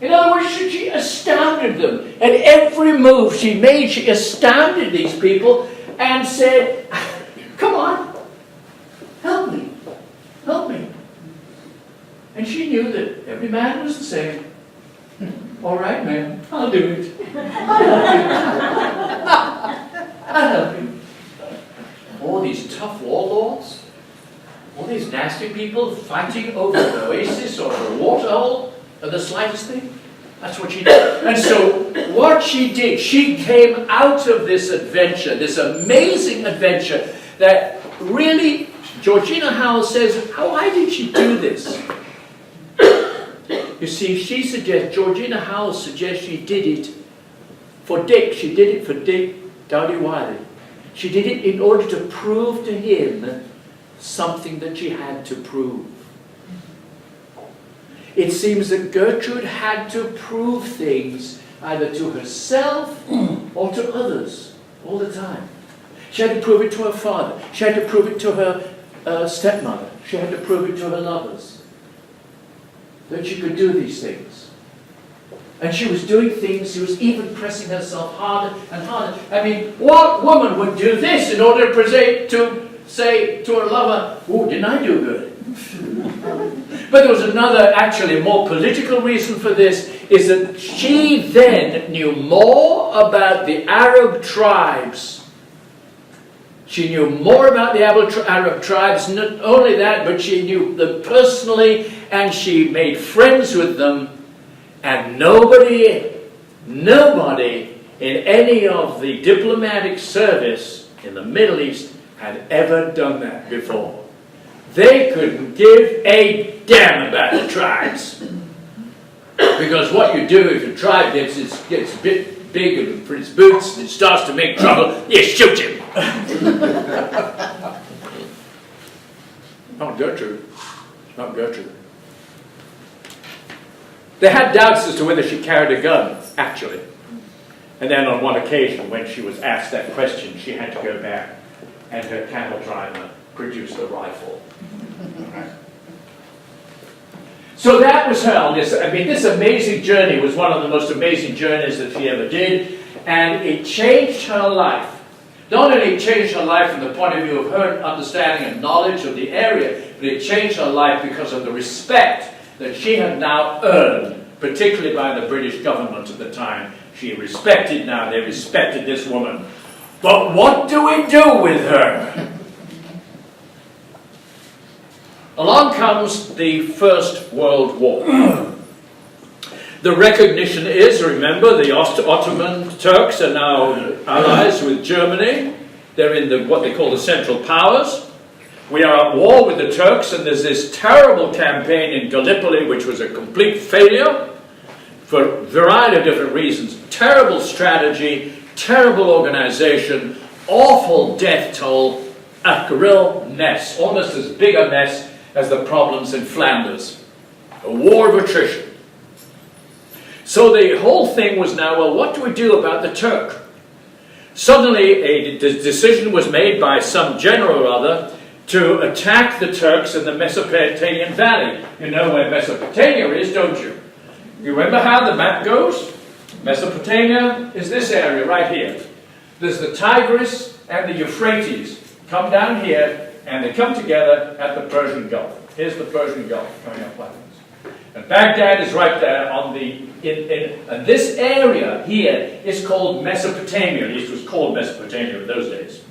S1: In other words, she astounded them. At every move she made, she astounded these people and said, come on, help me, help me. And she knew that every man was the same. All right, man, I'll do it. I'll help you. All these tough warlords, all these nasty people fighting over an oasis or a waterhole, or the slightest thing. That's what she did. And so what she did, she came out of this adventure, this amazing adventure that really, Georgina Howell says, why did she do this? You see, Georgina Howell suggests she did it for Dick. She did it for Dick Dowdy Wiley. She did it in order to prove to him something that she had to prove. It seems that Gertrude had to prove things either to herself or to others all the time. She had to prove it to her father. She had to prove it to her stepmother. She had to prove it to her lovers. That she could do these things. And she was doing things, she was even pressing herself harder and harder. I mean, what woman would do this in order to say to her lover, oh, didn't I do good? But there was another, actually more political reason for this, is that she then knew more about the Arab tribes. She knew more about the Arab tribes, not only that, but she knew them personally, and she made friends with them, and nobody in any of the diplomatic service in the Middle East had ever done that before. They couldn't give a damn about the tribes. Because what you do if a tribe gets a bit big for its boots and it starts to make trouble, you shoot him. Not Gertrude. Not Gertrude. They had doubts as to whether she carried a gun, actually. And then on one occasion, when she was asked that question, she had to go back, and her camel driver produced a rifle. So that was her. This amazing journey was one of the most amazing journeys that she ever did, and it changed her life. Not only changed her life from the point of view of her understanding and knowledge of the area, but it changed her life because of the respect that she had now earned, particularly by the British government at the time. They respected this woman. But what do we do with her? Along comes the First World War. The recognition is, remember, the Ottoman Turks are now allies with Germany. They're in what they call the Central Powers. We are at war with the Turks, and there's this terrible campaign in Gallipoli, which was a complete failure for a variety of different reasons. Terrible strategy, terrible organization, awful death toll, a real mess, almost as big a mess as the problems in Flanders. A war of attrition. So the whole thing was now, well, what do we do about the Turk? Suddenly a decision was made by some general or other to attack the Turks in the Mesopotamian Valley. You know where Mesopotamia is, don't you? You remember how the map goes? Mesopotamia is this area right here. There's the Tigris and the Euphrates. Come down here, and they come together at the Persian Gulf. Here's the Persian Gulf coming up like this. And Baghdad is right there on and this area here is called Mesopotamia. At least it was called Mesopotamia in those days.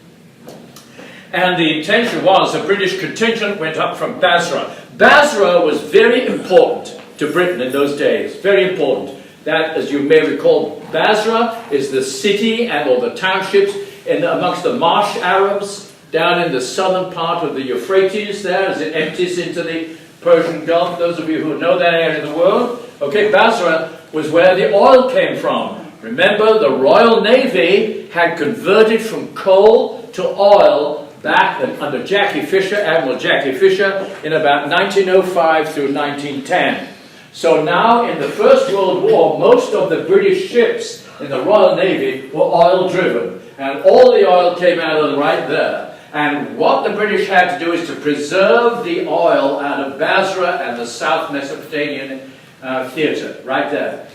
S1: And the intention was a British contingent went up from Basra. Basra was very important to Britain in those days. Very important. That, as you may recall, Basra is the city and all the townships amongst the marsh Arabs down in the southern part of the Euphrates there as it empties into the Persian Gulf, those of you who know that area of the world. Okay, Basra was where the oil came from. Remember, the Royal Navy had converted from coal to oil back under Jackie Fisher, Admiral Jackie Fisher, in about 1905 through 1910. So now, in the First World War, most of the British ships in the Royal Navy were oil-driven. And all the oil came out of right there. And what the British had to do is to preserve the oil out of Basra and the South Mesopotamian theatre, right there.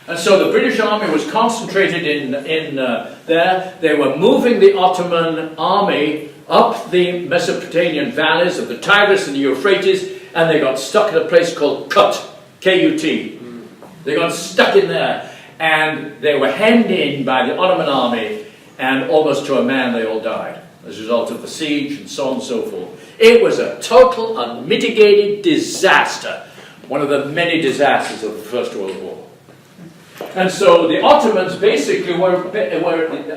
S1: And so the British army was concentrated in there. They were moving the Ottoman army up the Mesopotamian valleys of the Tigris and the Euphrates, and they got stuck at a place called Kut, K-U-T. They got stuck in there, and they were hemmed in by the Ottoman army, and almost to a man they all died as a result of the siege and so on and so forth. It was a total, unmitigated disaster, one of the many disasters of the First World War. And so the Ottomans basically were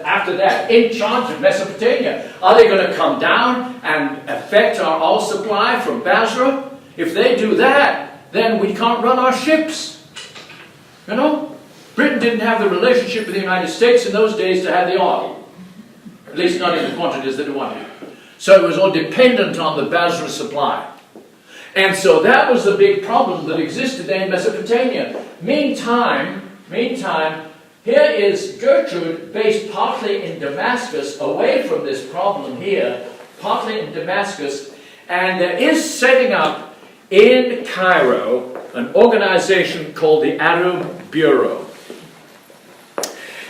S1: after that, in charge of Mesopotamia. Are they going to come down and affect our oil supply from Basra? If they do that, then we can't run our ships. You know? Britain didn't have the relationship with the United States in those days to have the oil. At least not in the quantities that it wanted. So it was all dependent on the Basra supply. And so that was the big problem that existed there in Mesopotamia. Meantime, here is Gertrude, based partly in Damascus, away from this problem here, partly in Damascus, and there is setting up in Cairo an organization called the Arab Bureau.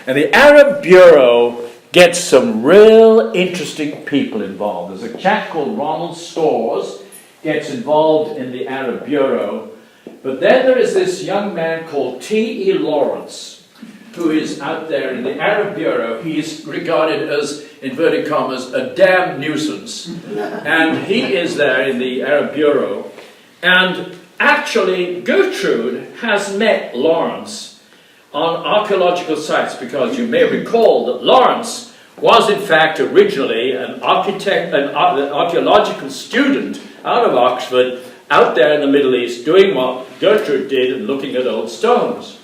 S1: And the Arab Bureau gets some real interesting people involved. There's a chap called Ronald Storrs gets involved in the Arab Bureau. But then there is this young man called T.E. Lawrence, who is out there in the Arab Bureau. He is regarded as, inverted commas, a damn nuisance. And he is there in the Arab Bureau. And actually, Gertrude has met Lawrence on archaeological sites, because you may recall that Lawrence was in fact originally an archaeological student out of Oxford, out there in the Middle East, doing what Gertrude did and looking at old stones.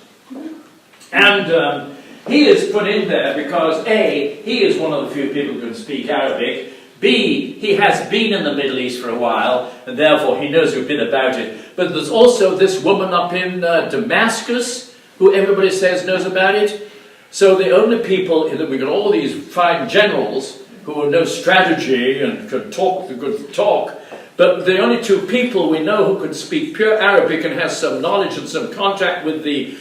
S1: And he is put in there because A, he is one of the few people who can speak Arabic, B, he has been in the Middle East for a while, and therefore he knows a bit about it. But there's also this woman up in Damascus, who everybody says knows about it. So the only people, we got all these fine generals who know strategy and could talk the good talk, but the only two people we know who can speak pure Arabic and has some knowledge and some contact with the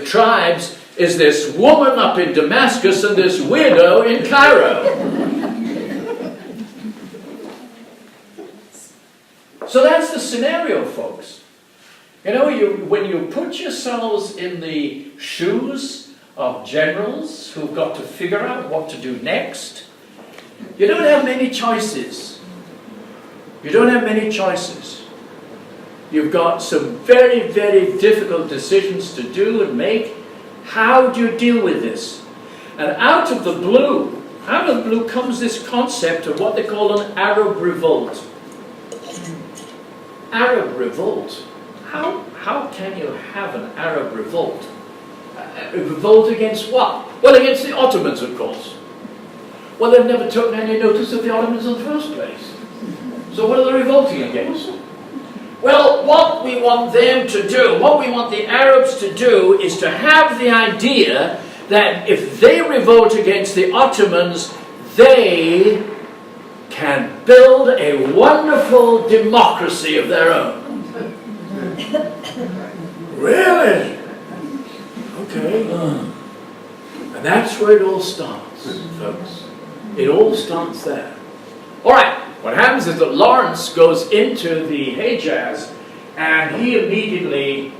S1: tribes is this woman up in Damascus and this weirdo in Cairo. So that's the scenario, folks. You know, when you put yourselves in the shoes of generals who've got to figure out what to do next, you don't have many choices. You don't have many choices. You've got some very, very difficult decisions to do and make. How do you deal with this? And out of the blue comes this concept of what they call an Arab Revolt. Arab Revolt? How can you have an Arab Revolt? A revolt against what? Well, against the Ottomans, of course. Well, they've never taken any notice of the Ottomans in the first place. So what are they revolting against? Well, what we want them to do, what we want the Arabs to do, is to have the idea that if they revolt against the Ottomans, they can build a wonderful democracy of their own. Really? Okay. And that's where it all starts, folks. It all starts there. All right. What happens is that Lawrence goes into the Hejaz and he immediately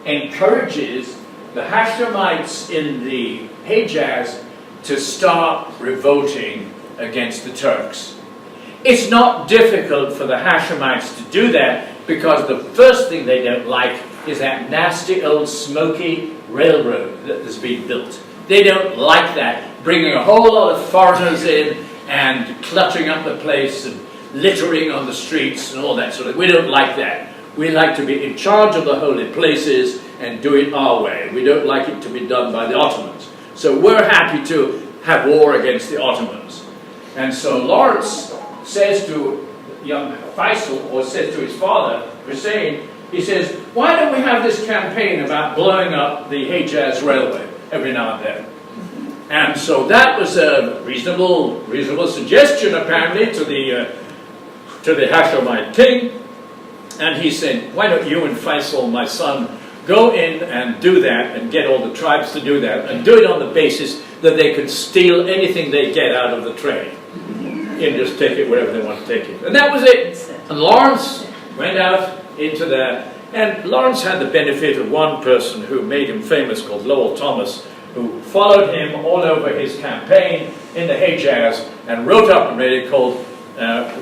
S1: encourages the Hashemites in the Hejaz to start revolting against the Turks. It's not difficult for the Hashemites to do that because the first thing they don't like is that nasty old smoky railroad that has been built. They don't like that, bringing a whole lot of foreigners in and cluttering up the place and littering on the streets and all that sort of thing. We don't like that. We like to be in charge of the holy places and do it our way. We don't like it to be done by the Ottomans. So we're happy to have war against the Ottomans. And so Lawrence says to young Faisal, or says to his father, Hussein, he says, why don't we have this campaign about blowing up the Hejaz railway every now and then? And so that was a reasonable suggestion, apparently, to the Hashemite king. And he said, why don't you and Faisal, my son, go in and do that and get all the tribes to do that and do it on the basis that they could steal anything they get out of the trade and just take it wherever they want to take it. And that was it. And Lawrence went out into there. And Lawrence had the benefit of one person who made him famous called Lowell Thomas, who followed him all over his campaign in the Hejaz and wrote up and really called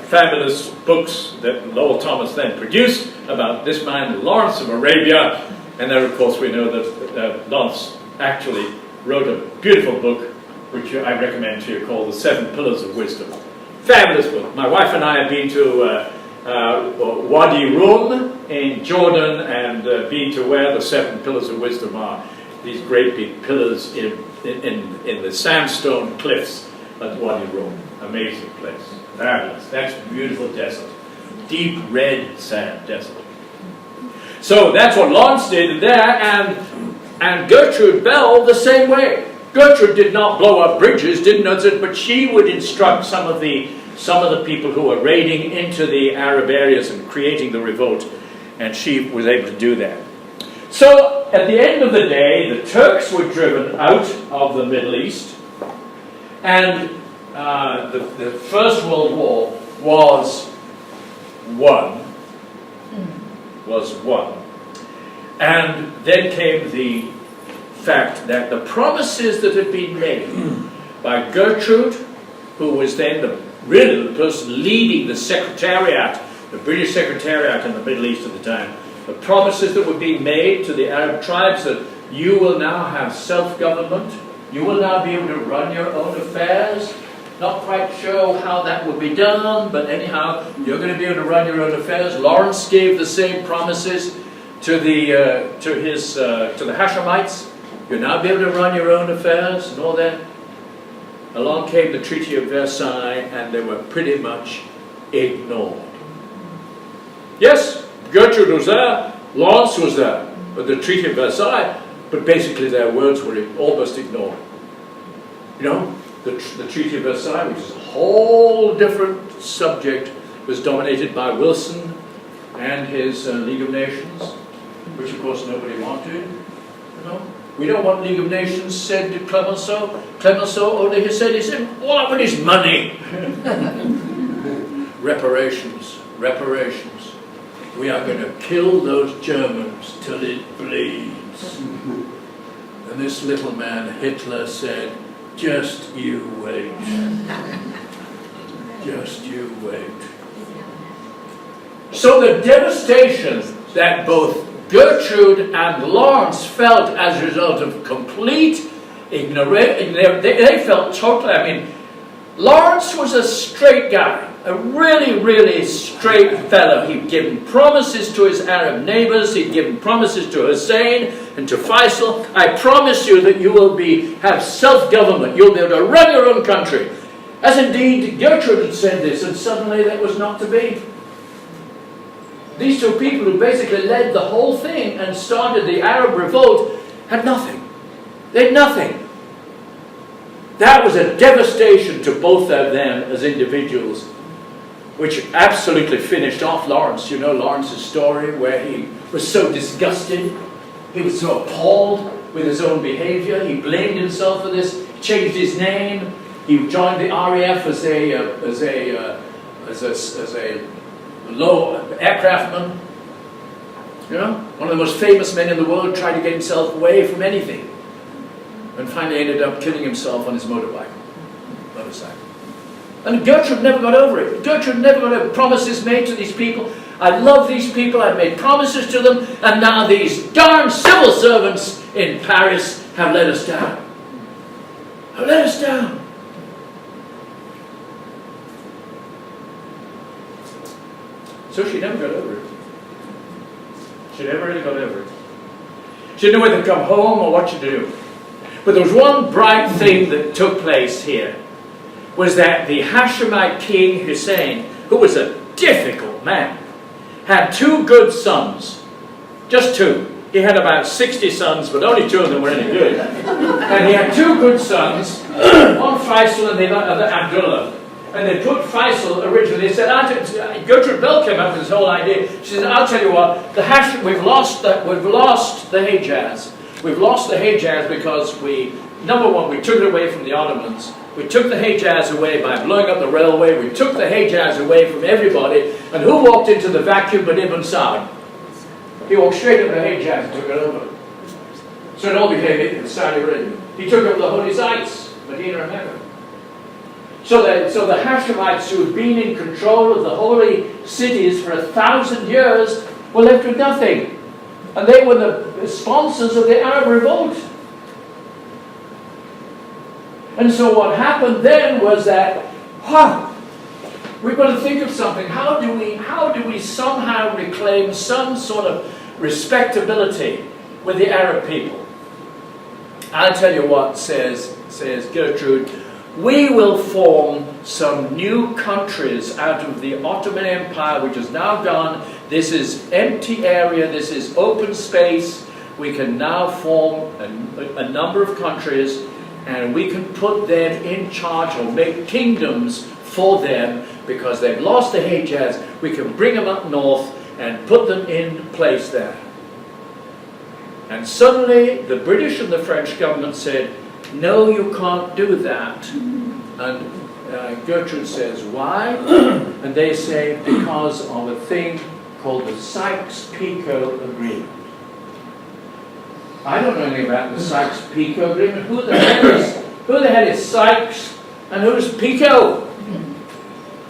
S1: fabulous books that Lowell Thomas then produced about this man, Lawrence of Arabia. And then, of course, we know that Lawrence actually wrote a beautiful book, which I recommend to you, called The 7 Pillars of Wisdom. Fabulous book. My wife and I have been to Wadi Rum in Jordan and been to where the 7 Pillars of Wisdom are. These great big pillars in the sandstone cliffs at Wadi Rum. Amazing place. Fabulous. That's beautiful desert. Deep red sand desert. So that's what Lawrence did there, and Gertrude Bell the same way. Gertrude did not blow up bridges, but she would instruct some of the people who were raiding into the Arab areas and creating the revolt, and she was able to do that. So at the end of the day, the Turks were driven out of the Middle East, and the First World War was won. And then came the fact that the promises that had been made by Gertrude, who was then really the person leading the secretariat, the British secretariat in the Middle East at the time, the promises that were being made to the Arab tribes that you will now have self-government, you will now be able to run your own affairs. Not quite sure how that would be done, but anyhow, you're going to be able to run your own affairs. Lawrence gave the same promises to the Hashemites. You'll now be able to run your own affairs and all that. Along came the Treaty of Versailles, and they were pretty much ignored. Yes, Gertrude was there, Lawrence was there, but the Treaty of Versailles, but basically their words were almost ignored. You know, the Treaty of Versailles, which is a whole different subject, was dominated by Wilson and his League of Nations, which of course nobody wanted. You know, we don't want League of Nations, said Clemenceau. Clemenceau only he said all I want is money. Reparations. We are going to kill those Germans till it bleeds. And this little man, Hitler, said, just you wait. Just you wait. So the devastation that both Gertrude and Lawrence felt as a result of complete ignorance, they felt totally, I mean, Lawrence was a straight guy, a really, really straight fellow. He'd given promises to his Arab neighbors, he'd given promises to Hussein and to Faisal. I promise you that you will have self-government, you'll be able to run your own country. As indeed Gertrude had said this, and suddenly that was not to be. These two people who basically led the whole thing and started the Arab Revolt had nothing. They had nothing. That was a devastation to both of them as individuals, which absolutely finished off Lawrence. You know Lawrence's story where he was so disgusted, he was so appalled with his own behavior, he blamed himself for this, changed his name, he joined the RAF as a low aircraftman. You know, one of the most famous men in the world, tried to get himself away from anything, and finally ended up killing himself on his motorcycle. And Gertrude never got over it. Gertrude never got over promises made to these people. I love these people, I've made promises to them, and now these darn civil servants in Paris have let us down. Have let us down. So she never got over it. She never really got over it. She didn't know whether to come home or what to do. But there was one bright thing that took place here, was that the Hashemite king Hussein, who was a difficult man, had 2 good sons. Just 2. He had about 60 sons, but only 2 of them were any good. And he had 2 good sons, one Faisal and the other Abdullah. And they put Faisal originally, they said, Gertrude Bell came up with this whole idea. She said, I'll tell you what, we've lost the Hejaz. We've lost the Hejaz because number one, we took it away from the Ottomans. We took the Hejaz away by blowing up the railway. We took the Hejaz away from everybody. And who walked into the vacuum but Ibn Sa'd? He walked straight into the Hejaz and took it over. So it all became Saudi Arabia. He took over the holy sites, Medina and Mecca. So the Hashemites, who had been in control of the holy cities for 1,000 years, were left with nothing. And they were the sponsors of the Arab Revolt. And so what happened then was that, we've got to think of something. How do we somehow reclaim some sort of respectability with the Arab people? I'll tell you what, says Gertrude, we will form some new countries out of the Ottoman Empire, which is now gone. This is empty area, this is open space. We can now form a number of countries, and we can put them in charge or make kingdoms for them because they've lost the Hejaz. We can bring them up north and put them in place there. And suddenly the British and the French government said, no, you can't do that. And Gertrude says, why? And they say, because of a thing called the Sykes-Picot Agreement. I don't know anything about the Sykes-Picot Agreement. Who the hell is Sykes and who's Picot?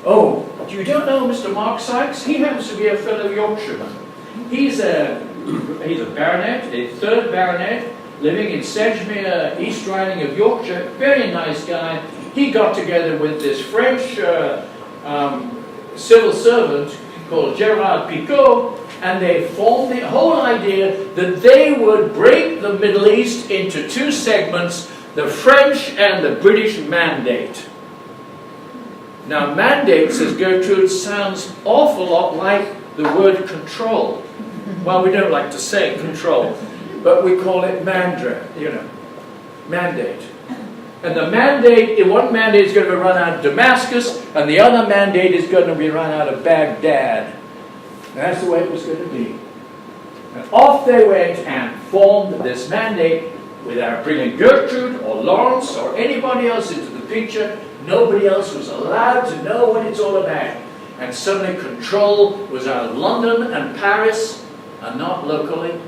S1: Oh, you don't know Mr. Mark Sykes? He happens to be a fellow Yorkshireman. He's a baronet, a 3rd baronet, living in Sedgemoor, East Riding of Yorkshire. Very nice guy. He got together with this French civil servant called Gerard Picot, and they formed the whole idea that they would break the Middle East into 2 segments, the French and the British Mandate. Now, mandate, says Gertrude, sounds awful lot like the word control. Well, we don't like to say control, but we call it mandate. And the mandate, one mandate is going to be run out of Damascus, and the other mandate is going to be run out of Baghdad. That's the way it was going to be. And off they went and formed this mandate without bringing Gertrude or Lawrence or anybody else into the picture. Nobody else was allowed to know what it's all about. And suddenly control was out of London and Paris and not locally.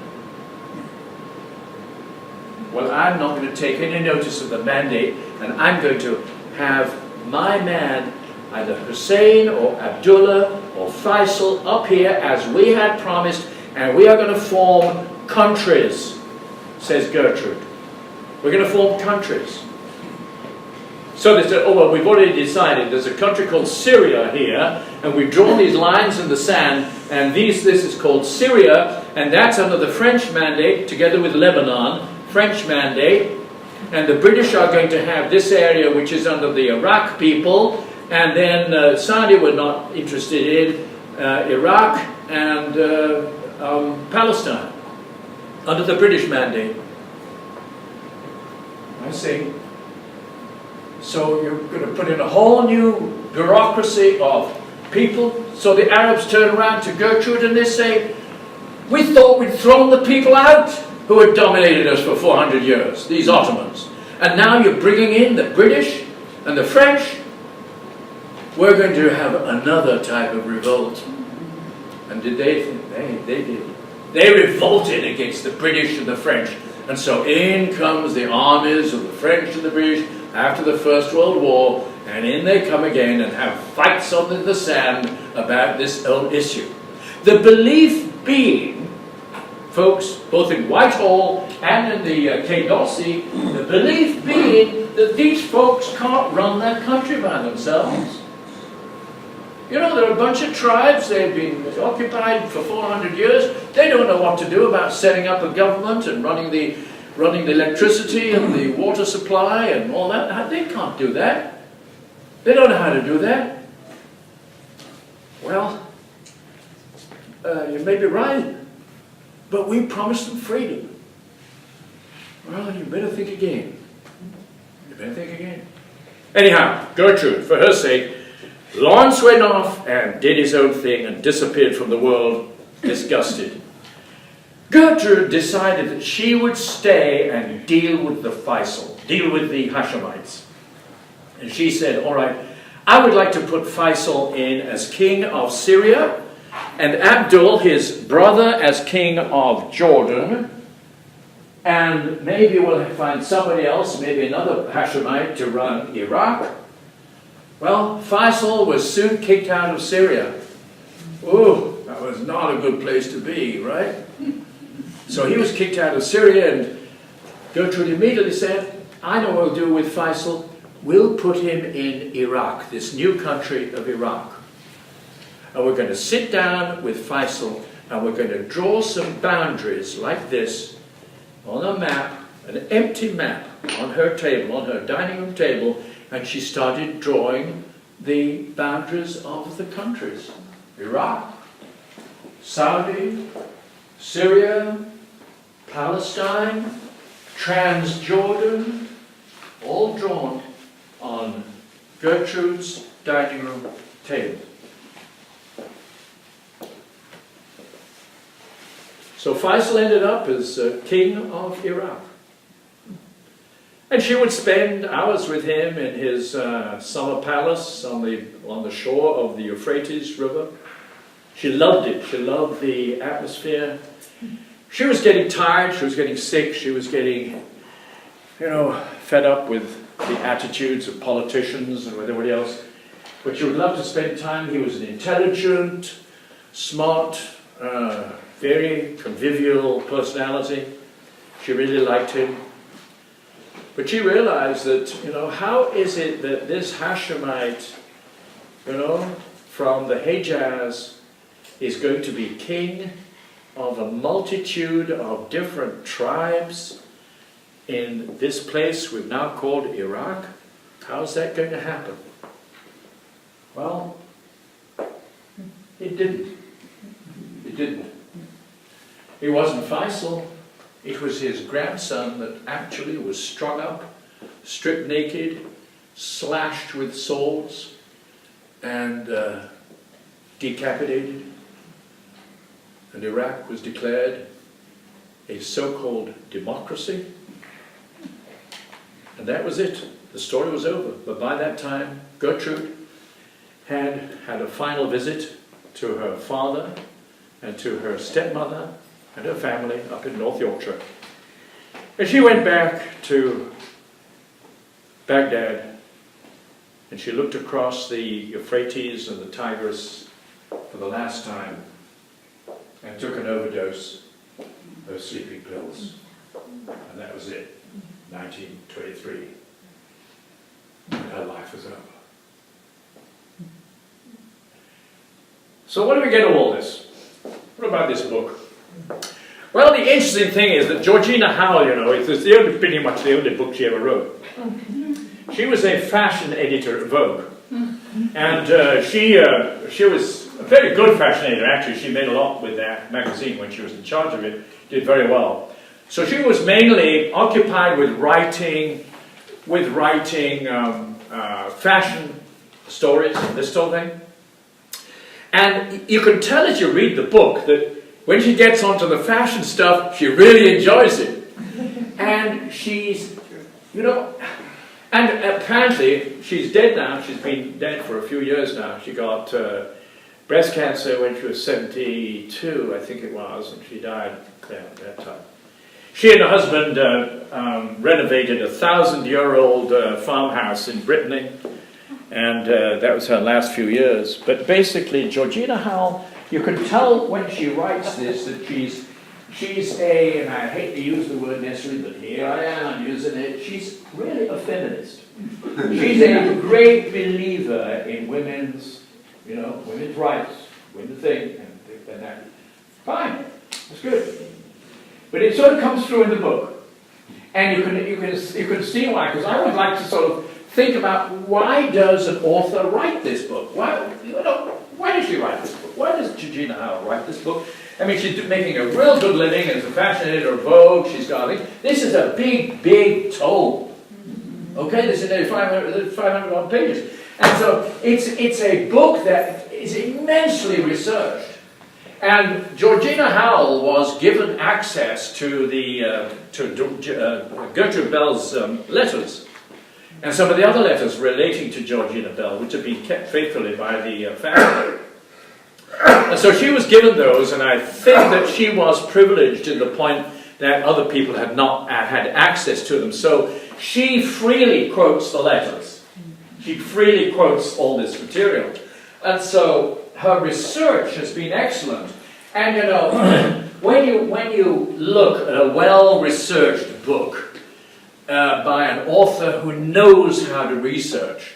S1: Well, I'm not going to take any notice of the mandate, and I'm going to have my man, either Hussein or Abdullah or Faisal, up here as we had promised, and we are going to form countries, says Gertrude. We're going to form countries. So they said, oh, well, we've already decided. There's a country called Syria here, and we've drawn these lines in the sand, and this is called Syria, and that's under the French mandate, together with Lebanon, French mandate, and the British are going to have this area, which is under the Iraq people, and then Saudi were not interested in Iraq and Palestine, under the British mandate. I see. So you're going to put in a whole new bureaucracy of people. So the Arabs turn around to Gertrude and they say, we thought we'd thrown the people out who had dominated us for 400 years, these Ottomans. And now you're bringing in the British and the French. We're going to have another type of revolt. And did they think? They did. They revolted against the British and the French. And so in comes the armies of the French and the British after the First World War, and in they come again and have fights on the sand about this old issue. The belief being, folks, both in Whitehall and in the Quai d'Orsay, the belief being that these folks can't run their country by themselves. You know, there are a bunch of tribes, they've been occupied for 400 years. They don't know what to do about setting up a government and running the electricity and the water supply and all that. They can't do that. They don't know how to do that. Well, you may be right, but we promised them freedom. Well, you better think again. You better think again. Anyhow, Gertrude, for her sake, Lawrence went off and did his own thing and disappeared from the world, disgusted. Gertrude decided that she would stay and deal with the Faisal, deal with the Hashemites. And she said, all right, I would like to put Faisal in as king of Syria, and Abdul, his brother, as king of Jordan, and maybe we'll find somebody else, maybe another Hashemite, to run Iraq. Well, Faisal was soon kicked out of Syria. Oh, that was not a good place to be, right? So he was kicked out of Syria, and Gertrude immediately said, I know what we'll do with Faisal. We'll put him in Iraq, this new country of Iraq. And we're going to sit down with Faisal, and we're going to draw some boundaries like this on a map, an empty map on her table, on her dining room table, and she started drawing the boundaries of the countries. Iraq, Saudi, Syria, Palestine, Transjordan, all drawn on Gertrude's dining room table. So Faisal ended up as king of Iraq. And she would spend hours with him in his summer palace on the shore of the Euphrates River. She loved it. She loved the atmosphere. She was getting tired. She was getting sick. She was getting, fed up with the attitudes of politicians and with everybody else. But she would love to spend time. He was an intelligent, smart, very convivial personality. She really liked him. But she realized that, how is it that this Hashemite, from the Hejaz, is going to be king of a multitude of different tribes in this place we've now called Iraq? How's that going to happen? Well, it didn't. It didn't. It wasn't Faisal. It was his grandson that actually was strung up, stripped naked, slashed with swords, and decapitated. And Iraq was declared a so-called democracy. And that was it. The story was over. But by that time, Gertrude had a final visit to her father and to her stepmother and her family up in North Yorkshire. And she went back to Baghdad, and she looked across the Euphrates and the Tigris for the last time and took an overdose of sleeping pills. And that was it, 1923. And her life was over. So what do we get of all this? What about this book? Well, the interesting thing is that Georgina Howell, it's pretty much the only book she ever wrote. She was a fashion editor at Vogue. And she was a very good fashion editor, actually. She made a lot with that magazine when she was in charge of it. Did very well. So she was mainly occupied with writing fashion stories, this sort of thing. And you can tell as you read the book that when she gets onto the fashion stuff, she really enjoys it. And she's, and apparently she's dead now. She's been dead for a few years now. She got breast cancer when she was 72, I think it was, and she died at that time. She and her husband renovated a 1,000-year-old farmhouse in Brittany, and that was her last few years. But basically, Georgina Howell, you can tell when she writes this that she's a, and I hate to use the word necessarily, but here I am using it, she's really a feminist. She's a great believer in women's you know, women's rights, win the thing, and that. Fine, that's good. But it sort of comes through in the book. And you can see why, because I would like to sort of think about why does an author write this book? Why does she write this book? Why does Georgina Howell write this book? I mean, she's making a real good living as a fashion editor of Vogue. She's got, this is a big, big tome. Okay, this is nearly 500 odd pages. And so it's a book that is immensely researched. And Georgina Howell was given access to Gertrude Bell's letters, and some of the other letters relating to Georgina Bell, which have been kept faithfully by the family. And so she was given those, and I think that she was privileged to the point that other people had not had access to them. So she freely quotes the letters. She freely quotes all this material. And so her research has been excellent. And you know, when you look at a well-researched book by an author who knows how to research,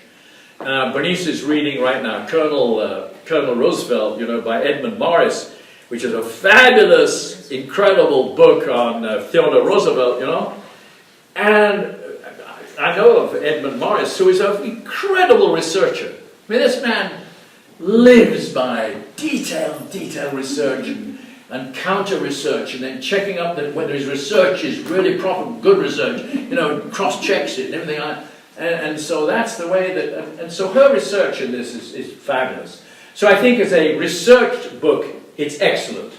S1: Bernice is reading right now Colonel Roosevelt, you know, by Edmund Morris, which is a fabulous, incredible book on Theodore Roosevelt, you know. And I know of Edmund Morris, who is an incredible researcher. I mean, this man lives by detailed research and counter-research, and then checking up that whether his research is really proper, good research, you know, cross-checks it and everything like that. And so that's the way that, and so her research in this is fabulous. So I think as a researched book, it's excellent.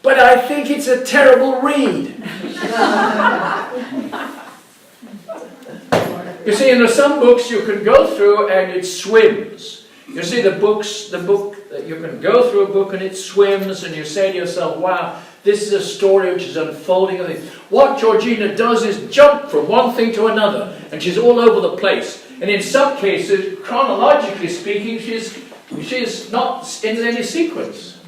S1: But I think it's a terrible read. You see, and there's some books you can go through and it swims. You see, the book, you can go through a book and it swims, and you say to yourself, wow, this is a story which is unfolding. What Georgina does is jump from one thing to another, and she's all over the place. And in some cases, chronologically speaking, she's not in any sequence.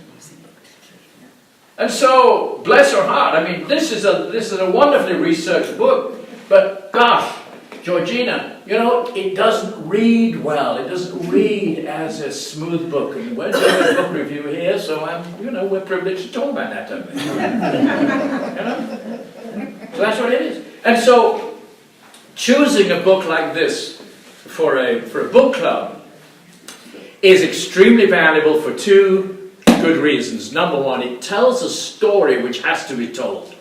S1: And so, bless her heart, I mean, this is a wonderfully researched book, but gosh, Georgina, you know, it doesn't read well. It doesn't read as a smooth book. And we're doing a book review here, so we're privileged to talk about that, don't we? You know? So that's what it is. And so, choosing a book like this for a book club is extremely valuable for two good reasons. Number one, it tells a story which has to be told.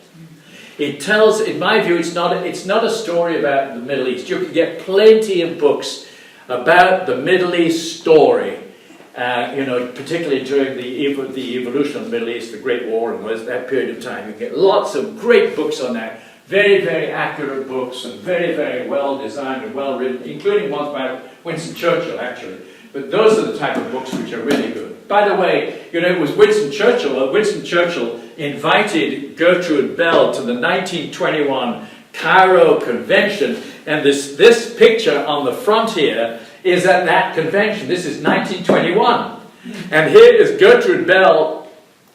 S1: It tells, in my view, it's not a story about the Middle East. You can get plenty of books about the Middle East story, you know, particularly during the evolution of the Middle East, the Great War, and that period of time. You get lots of great books on that. Very, very accurate books, and very, very well designed and well written, including ones by Winston Churchill, actually. But those are the type of books which are really good. By the way, you know, it was Winston Churchill. Winston Churchill invited Gertrude Bell to the 1921 Cairo Convention, and this picture on the front here is at that convention. This is 1921. And here is Gertrude Bell,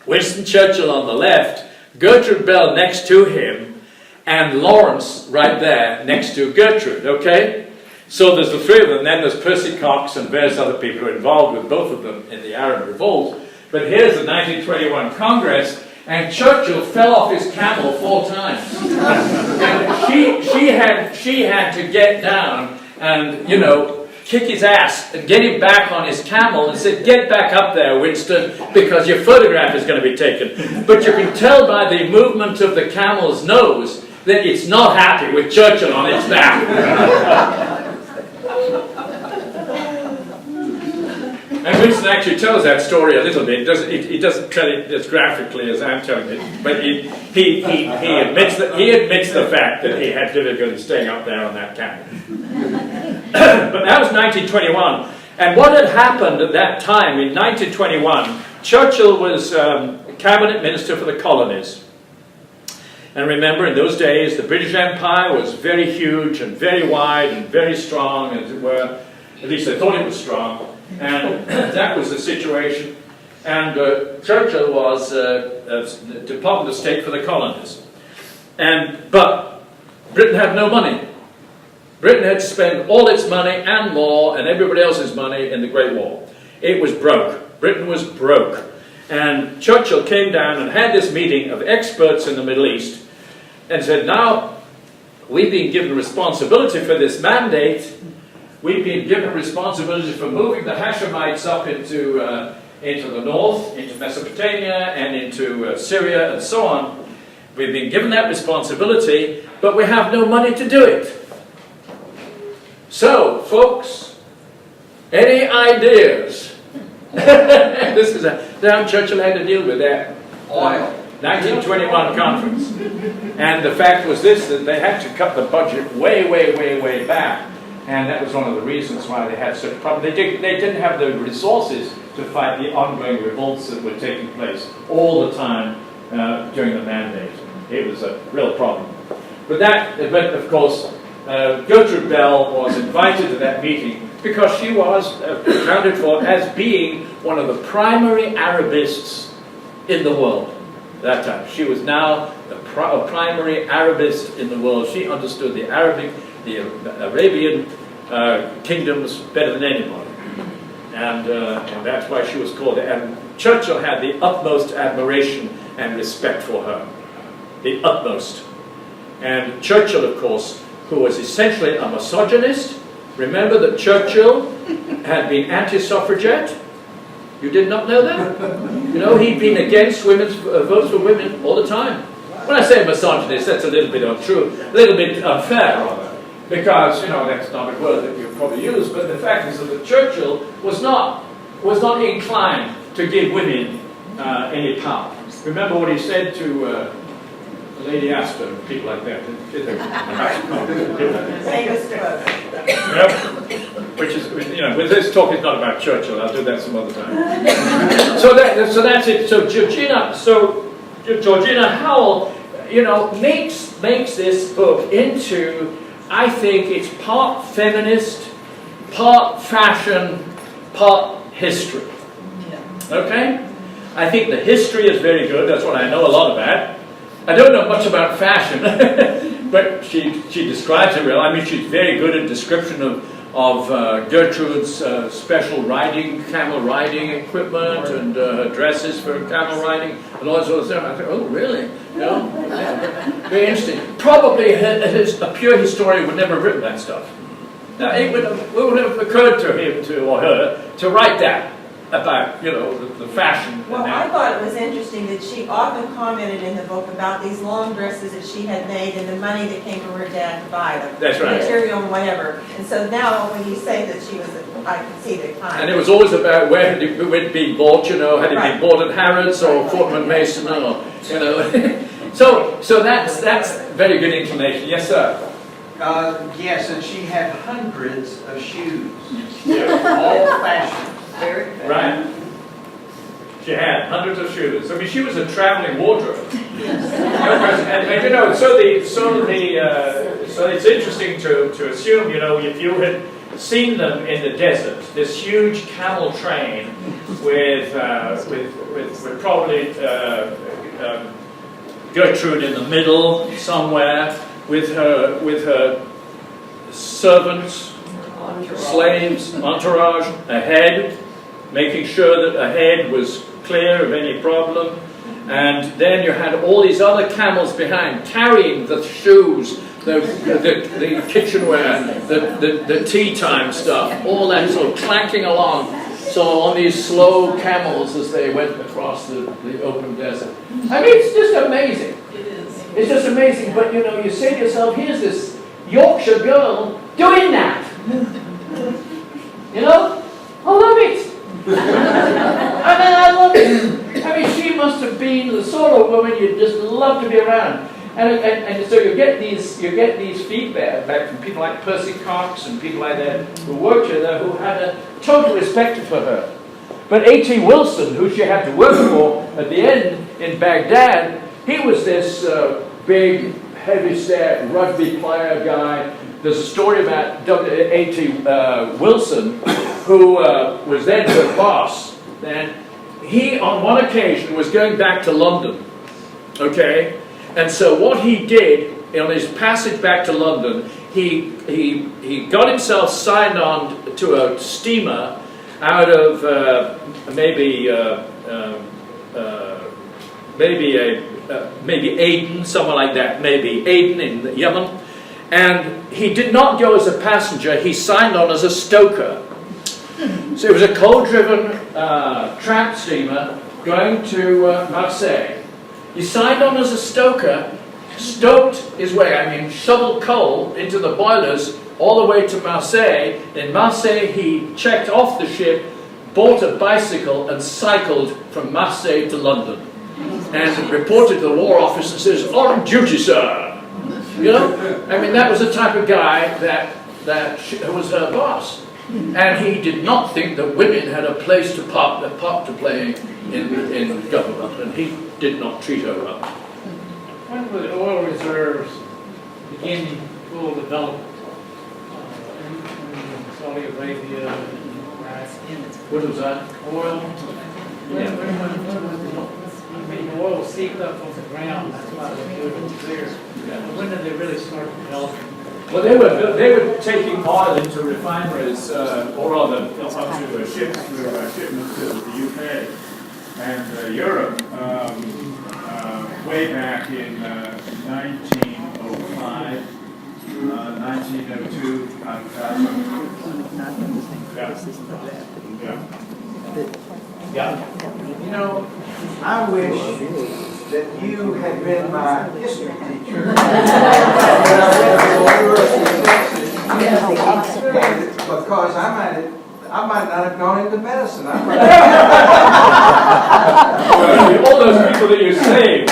S1: Winston Churchill on the left, Gertrude Bell next to him, and Lawrence right there next to Gertrude, okay? So there's the three of them, then there's Percy Cox and various other people who are involved with both of them in the Arab Revolt. But here's the 1921 Congress, and Churchill fell off his camel 4 times. And she had to get down and, you know, kick his ass and get him back on his camel and said, get back up there, Winston, because your photograph is going to be taken. But you can tell by the movement of the camel's nose that it's not happy with Churchill on its back. And Winston actually tells that story a little bit. He doesn't tell it as graphically as I'm telling it, but he admits the fact that he had difficulty staying up there on that camel. But that was 1921, and what had happened at that time in 1921? Churchill was cabinet minister for the colonies, and remember, in those days, the British Empire was very huge and very wide and very strong, as it were. At least they thought it was strong. And that was the situation. And Churchill was Department of State for the colonies. But Britain had no money. Britain had spent all its money and more and everybody else's money in the Great War. It was broke. Britain was broke. And Churchill came down and had this meeting of experts in the Middle East and said, now, we've been given responsibility for this mandate. We've been given responsibility for moving the Hashemites up into the north, into Mesopotamia and into Syria and so on. We've been given that responsibility, but we have no money to do it. So, folks, any ideas? This is how Churchill had to deal with that. Oil. 1921 conference. And the fact was this, that they had to cut the budget way, way, way, way back. And that was one of the reasons why they had such problems. They didn't have the resources to fight the ongoing revolts that were taking place all the time during the mandate. It was a real problem. But of course, Gertrude Bell was invited to that meeting because she was accounted for as being one of the primary Arabists in the world at that time. She was now a primary Arabist in the world. She understood the Arabian kingdoms better than anybody. And that's why she was called. And Churchill had the utmost admiration and respect for her. The utmost. And Churchill, of course, who was essentially a misogynist. Remember that Churchill had been anti-suffragette? You did not know that? You know, he'd been against women's votes for women all the time. When I say misogynist, that's a little bit untrue, a little bit unfair, rather. Because, you know, that's not a word that you probably use, but the fact is that Churchill was not inclined to give women any power. Remember what he said to Lady Astor, people like that. Which is, you know, with this talk is not about Churchill. I'll do that some other time. So that's it. So Georgina Howell, you know, makes this book into, I think it's part feminist, part fashion, part history. Okay? I think the history is very good. That's what I know a lot about. I don't know much about fashion, but she describes it well. I mean, she's very good at description of Gertrude's special camel riding equipment and her dresses for camel riding and all that sort of stuff. I thought, oh, really? You know? Yeah. Very interesting. Probably a pure historian would never have written that stuff. Now, it would have occurred to him or her to write that about, you know, the fashion.
S2: Well, I thought it was interesting that she often commented in the book about these long dresses that she had made and the money that came from her dad to buy them.
S1: That's right.
S2: Material and whatever. And so now when you say that she was, I can see the kind.
S1: And it was always about where had it been bought, you know, had it been bought at Harrods or Fortnum Mason or, you know. so that's very good inclination. Yes, sir.
S3: Yes, and she had hundreds of shoes, all fashion.
S1: Right. She had hundreds of shoes. I mean, she was a traveling wardrobe. and you know, so it's interesting to assume, you know, if you had seen them in the desert, this huge camel train with probably Gertrude in the middle somewhere, with her servants, slaves, entourage ahead, making sure that ahead was clear of any problem, and then you had all these other camels behind carrying the shoes, the kitchenware, the tea time stuff, all that sort of clanking along. So on these slow camels as they went across the open desert. I mean, it's just amazing.
S4: It is.
S1: It's just amazing. But you know, you say to yourself, here's this Yorkshire girl doing that. You know, I love it. I love it. I mean, she must have been the sort of woman you'd just love to be around. And so you get these feedback back from people like Percy Cox and people like that who worked with her, who had a total respect for her. But A.T. Wilson, who she had to work for at the end in Baghdad, he was this big, heavy-set rugby player guy. There's a story about A.T. Wilson, who was then her boss. And he, on one occasion, was going back to London. Okay? And so what he did, on his passage back to London, he got himself signed on to a steamer out of maybe Aden, somewhere like that, maybe Aden in Yemen. And he did not go as a passenger, he signed on as a stoker. So it was a coal-driven tramp steamer going to Marseille. He signed on as a stoker, stoked his way, shoveled coal into the boilers all the way to Marseille. In Marseille, he checked off the ship, bought a bicycle, and cycled from Marseille to London. And reported to the War Office and says, "On duty, sir." You know? That was the type of guy that was her boss. And he did not think that women had a place to part to play in government, and he did not treat her well.
S4: When would oil reserves begin full development? In Saudi Arabia,
S1: What was that?
S4: oil. When oil seeped up on the ground, that's why they do it there. But when did they really start developing?
S1: Well, they were taking oil into refineries, or rather onto ships for shipments to the UK and Europe way back in 1905, 1902. Yeah.
S3: You know, I wish that you had been my history teacher. When I went to the University of Texas, because I might not have gone into medicine.
S1: Well, all those people that you saved,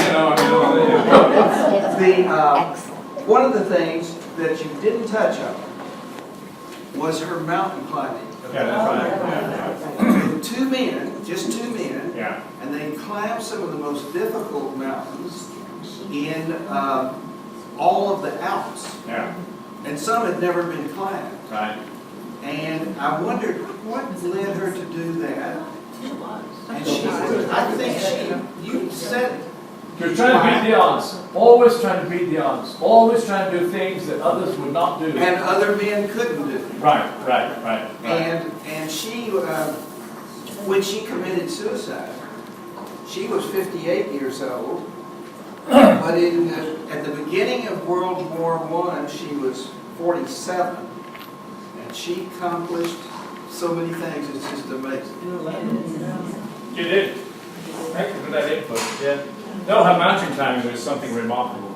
S3: one of the things that you didn't touch on was her mountain climbing.
S1: Yeah, that's right.
S3: Two men, just two men,
S1: Yeah.
S3: and they climbed some of the most difficult mountains in all of the Alps.
S1: Yeah.
S3: And some had never been climbed.
S1: Right.
S3: And I wondered what led her to do that. And you said,
S1: You're trying to beat the odds. Always trying to beat the odds. Always trying to do things that others would not do.
S3: and other men couldn't do.
S1: Right.
S3: And she, when she committed suicide, she was 58 years old. But at the beginning of World War I, she was 47. And she accomplished so many things, it's just amazing.
S1: You did. Thank you for that input. Yeah. No, her mountain climbing was something remarkable.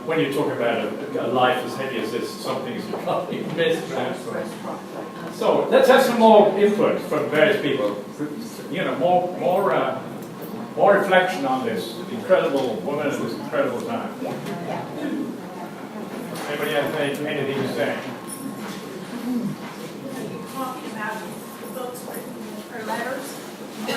S1: When you talk about a life as heavy as this, some things you can't even miss. So let's have some more input from various people. More reflection on this incredible woman at this incredible time. Anybody have anything to say?
S5: Talking about the books written, her letters. I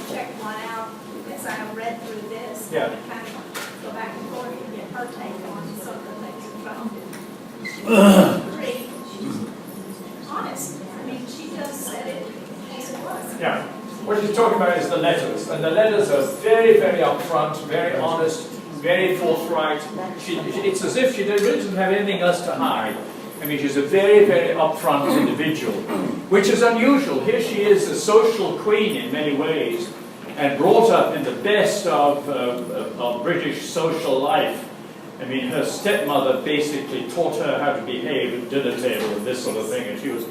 S5: checked one out as I have read through this.
S1: Yeah.
S5: And kind of go back and forth and get her take on some of the things that found it. She was pretty honest. She just said it as it was.
S1: Yeah. What she's talking about is the letters. And the letters are very, very upfront, very honest, very forthright. It's as if she really didn't have anything else to hide. She's a very, very upfront individual, which is unusual. Here she is, a social queen in many ways, and brought up in the best of British social life. Her stepmother basically taught her how to behave at dinner table and this sort of thing, and she was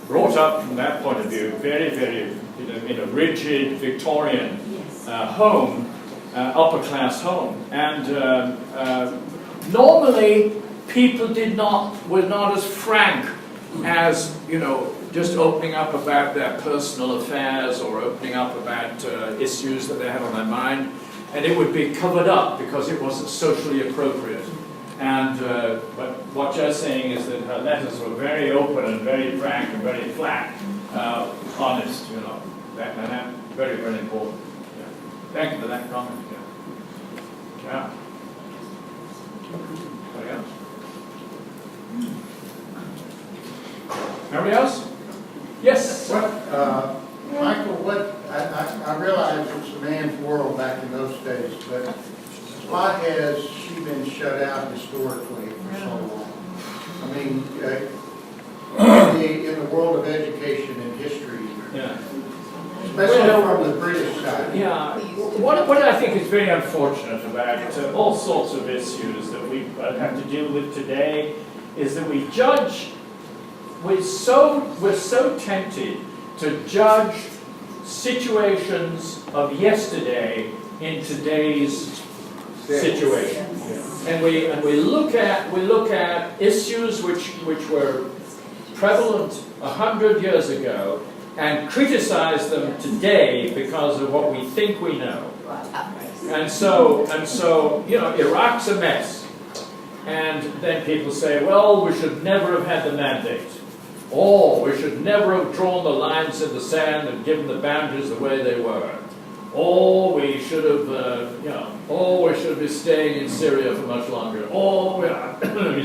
S1: brought up from that point of view, very, very, in a rigid Victorian home, upper class home, and normally people were not as frank as just opening up about their personal affairs or opening up about issues that they had on their mind, and it would be covered up because it wasn't socially appropriate. And but what you're saying is that her letters were very open and very frank and very flat, honest. That's very, very important. Yeah. Thank you for that comment. Yeah. Anybody else? Anybody else? Yes.
S6: Michael, I realize it's a man's world back in those days, but why has she been shut out historically for so long? In the world of education and history,
S1: Yeah, what I think is very unfortunate about all sorts of issues that we have to deal with today is that we judge, we're so tempted to judge situations of yesterday in today's situation. And we look at issues which were prevalent 100 years ago and criticize them today because of what we think we know. And so Iraq's a mess. And then people say, well, we should never have had the mandate. Or we should never have drawn the lines in the sand and given the boundaries the way they were. Or we should have, we should be staying in Syria for much longer.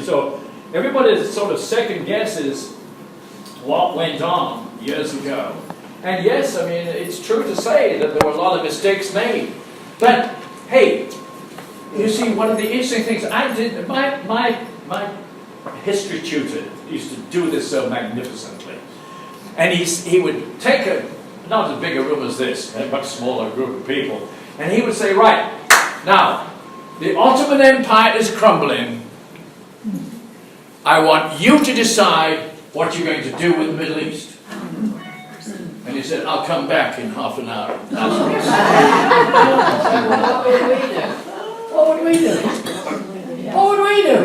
S1: So everybody sort of second guesses what went on years ago. And yes, I mean, it's true to say that there were a lot of mistakes made. But, hey, you see, one of the interesting things I did, my history tutor used to do this so magnificently. And he would take not as big a room as this, a much smaller group of people, and he would say, right, now, the Ottoman Empire is crumbling. I want you to decide what you're going to do with the Middle East. And he said, I'll come back in half an hour. What would we do? What would we do?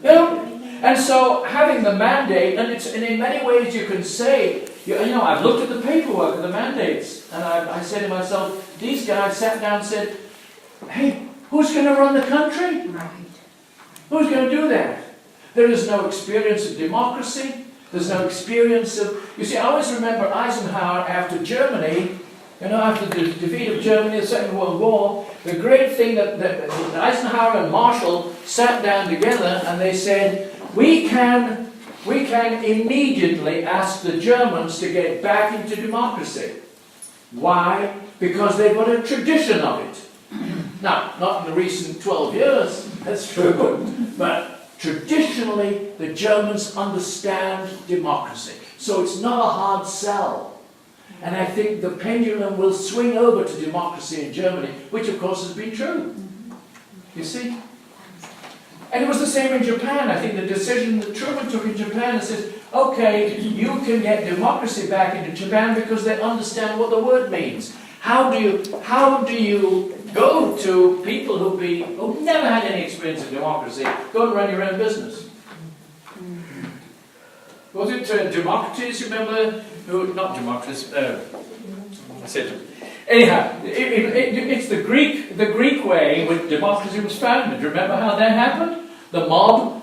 S1: You know? And so having the mandate, and in many ways you can say, I've looked at the paperwork of the mandates, and I said to myself, these guys sat down and said, hey, who's going to run the country? Who's going to do that? There is no experience of democracy. There's no experience of... You see, I always remember Eisenhower after Germany, after the defeat of Germany in the Second World War, the great thing that Eisenhower and Marshall sat down together and they said, we can immediately ask the Germans to get back into democracy. Why? Because they've got a tradition of it. Now, not in the recent 12 years, that's true, but traditionally the Germans understand democracy. So it's not a hard sell. And I think the pendulum will swing over to democracy in Germany, which of course has been true. You see? And it was the same in Japan. I think the decision that Truman took in Japan says, okay, you can get democracy back into Japan because they understand what the word means. How do you go to people who've never had any experience of democracy, go and run your own business? Was it Democrates, remember? Not Democrates, I said... Anyhow, it's the Greek way in which democracy was founded. Remember how that happened? The mob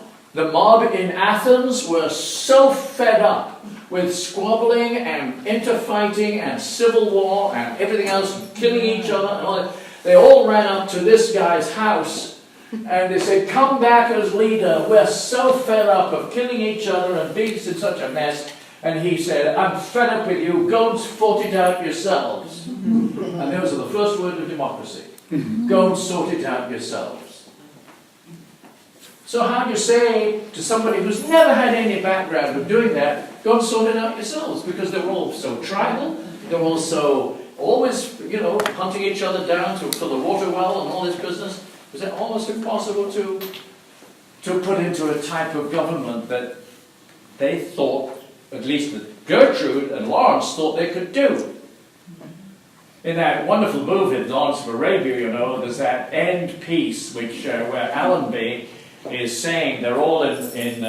S1: in Athens were so fed up with squabbling and interfighting and civil war and everything else, killing each other and all that. They all ran up to this guy's house and they said, come back as leader. We're so fed up of killing each other and being in such a mess. And he said, I'm fed up with you. Go and sort it out yourselves. And those are the first words of democracy. Go and sort it out yourselves. So how do you say to somebody who's never had any background of doing that, go and sort it out yourselves? Because they're all so tribal. They're also always, hunting each other down for the water well and all this business. Is it almost impossible to put into a type of government that they thought, at least that Gertrude and Lawrence thought they could do? In that wonderful movie, Lawrence of Arabia, there's that end piece where Allenby is saying they're all in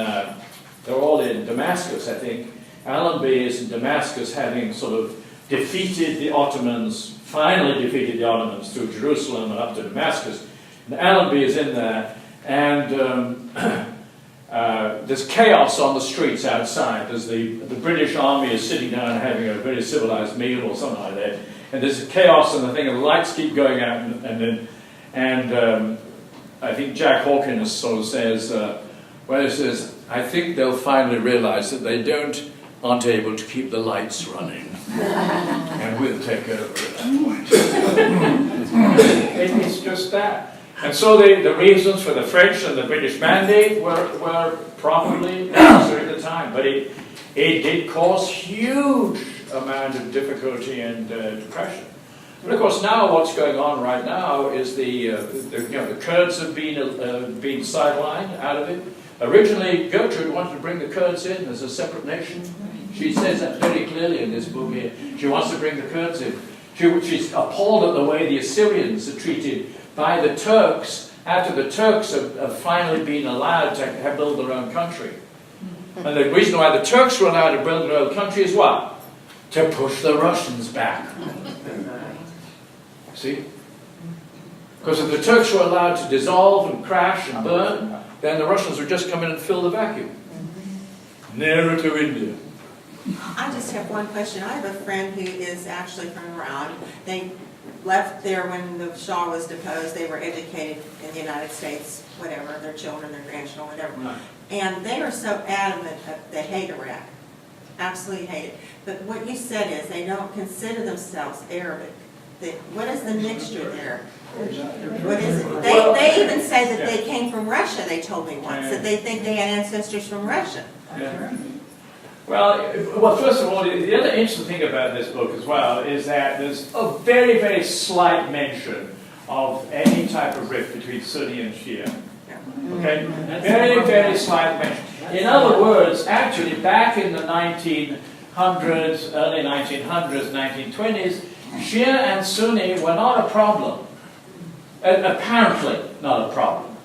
S1: Damascus, I think. Allenby is in Damascus, having sort of defeated the Ottomans, finally defeated the Ottomans through Jerusalem and up to Damascus. And Allenby is in there, and there's chaos on the streets outside. There's the British army is sitting down and having a very civilized meal or something like that. And there's chaos and the thing, and the lights keep going out, and I think Jack Hawkins sort of says, he says, I think they'll finally realize that they aren't able to keep the lights running. And we'll take over at that point. It's just that. And so the reasons for the French and the British mandate were probably necessary at the time, but it did cause huge amount of difficulty and depression. But of course, now what's going on right now is the Kurds have been sidelined out of it. Originally, Gertrude wanted to bring the Kurds in as a separate nation. She says that very clearly in this book here. She wants to bring the Kurds in. She's appalled at the way the Assyrians are treated by the Turks after the Turks have finally been allowed to build their own country. And the reason why the Turks were allowed to build their own country is what? To push the Russians back. See? Because if the Turks were allowed to dissolve and crash and burn, then the Russians would just come in and fill the vacuum. Nearer to India.
S2: I just have one question. I have a friend who is actually from Iran. They left there when the Shah was deposed. They were educated in the United States, whatever, their children, their grandchildren, whatever.
S1: Right.
S2: And they are so adamant that they hate Iraq. Absolutely hate it. But what you said is they don't consider themselves Arabic. What is the mixture there? What is it? They even say that they came from Russia, they told me once, that they think they had ancestors from Russia.
S1: Yeah. Well, first of all, the other interesting thing about this book as well is that there's a very, very slight mention of any type of rift between Sunni and Shia. Okay? Very, very slight mention. In other words, actually, back in the 1900s, early 1900s, 1920s, Shia and Sunni were not a problem. Apparently not a problem.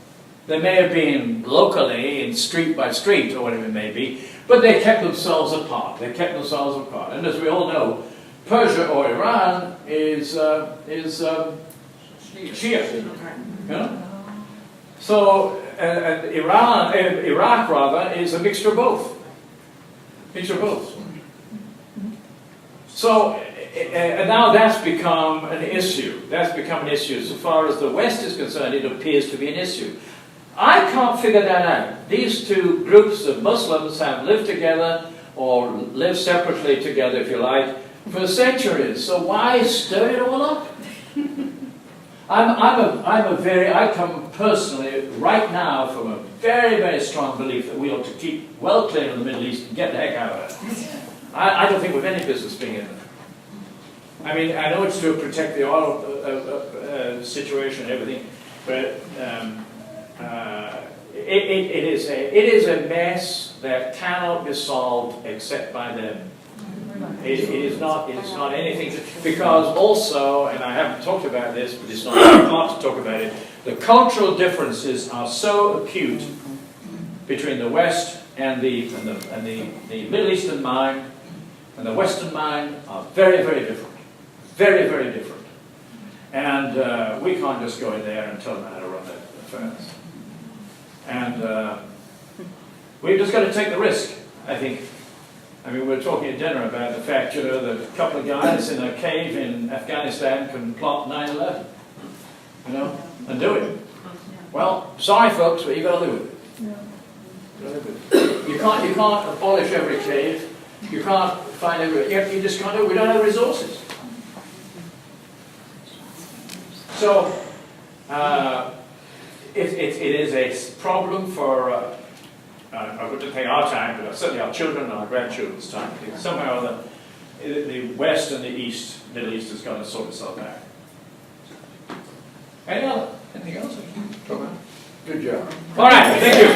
S1: They may have been locally, in street by street, or whatever it may be, but they kept themselves apart. They kept themselves apart. And as we all know, Persia or Iran is Shia. You know? So, Iraq rather, is a mixture of both. Mixture of both. So, and now that's become an issue. That's become an issue. So far as the West is concerned, it appears to be an issue. I can't figure that out. These two groups of Muslims have lived together, or lived separately together, if you like, for centuries. So why stir it all up? I come personally, right now, from a very, very strong belief that we ought to keep well clear of the Middle East and get the heck out of it. I don't think we've any business being in there. I mean, I know it's to protect the oil situation and everything, but it is a mess that cannot be solved except by them. It is not anything, because also, and I haven't talked about this, but it's not hard to talk about it, the cultural differences are so acute between the West and the Middle Eastern mind and the Western mind are very, very different. Very, very different. And we can't just go in there and tell them how to run their affairs. And we've just got to take the risk, I think. I mean, we were talking at dinner about the fact, that a couple of guys in a cave in Afghanistan can plot 9/11, and do it. Well, sorry folks, but you've got to live with it. You can't abolish every cave. You can't find every. You just can't do it. We don't have the resources. So, it is a problem for. I wouldn't think our time, but certainly our children and our grandchildren's time. Somehow the West and the East, Middle East, has got to sort itself out. Anything else? Good job. All right, thank you.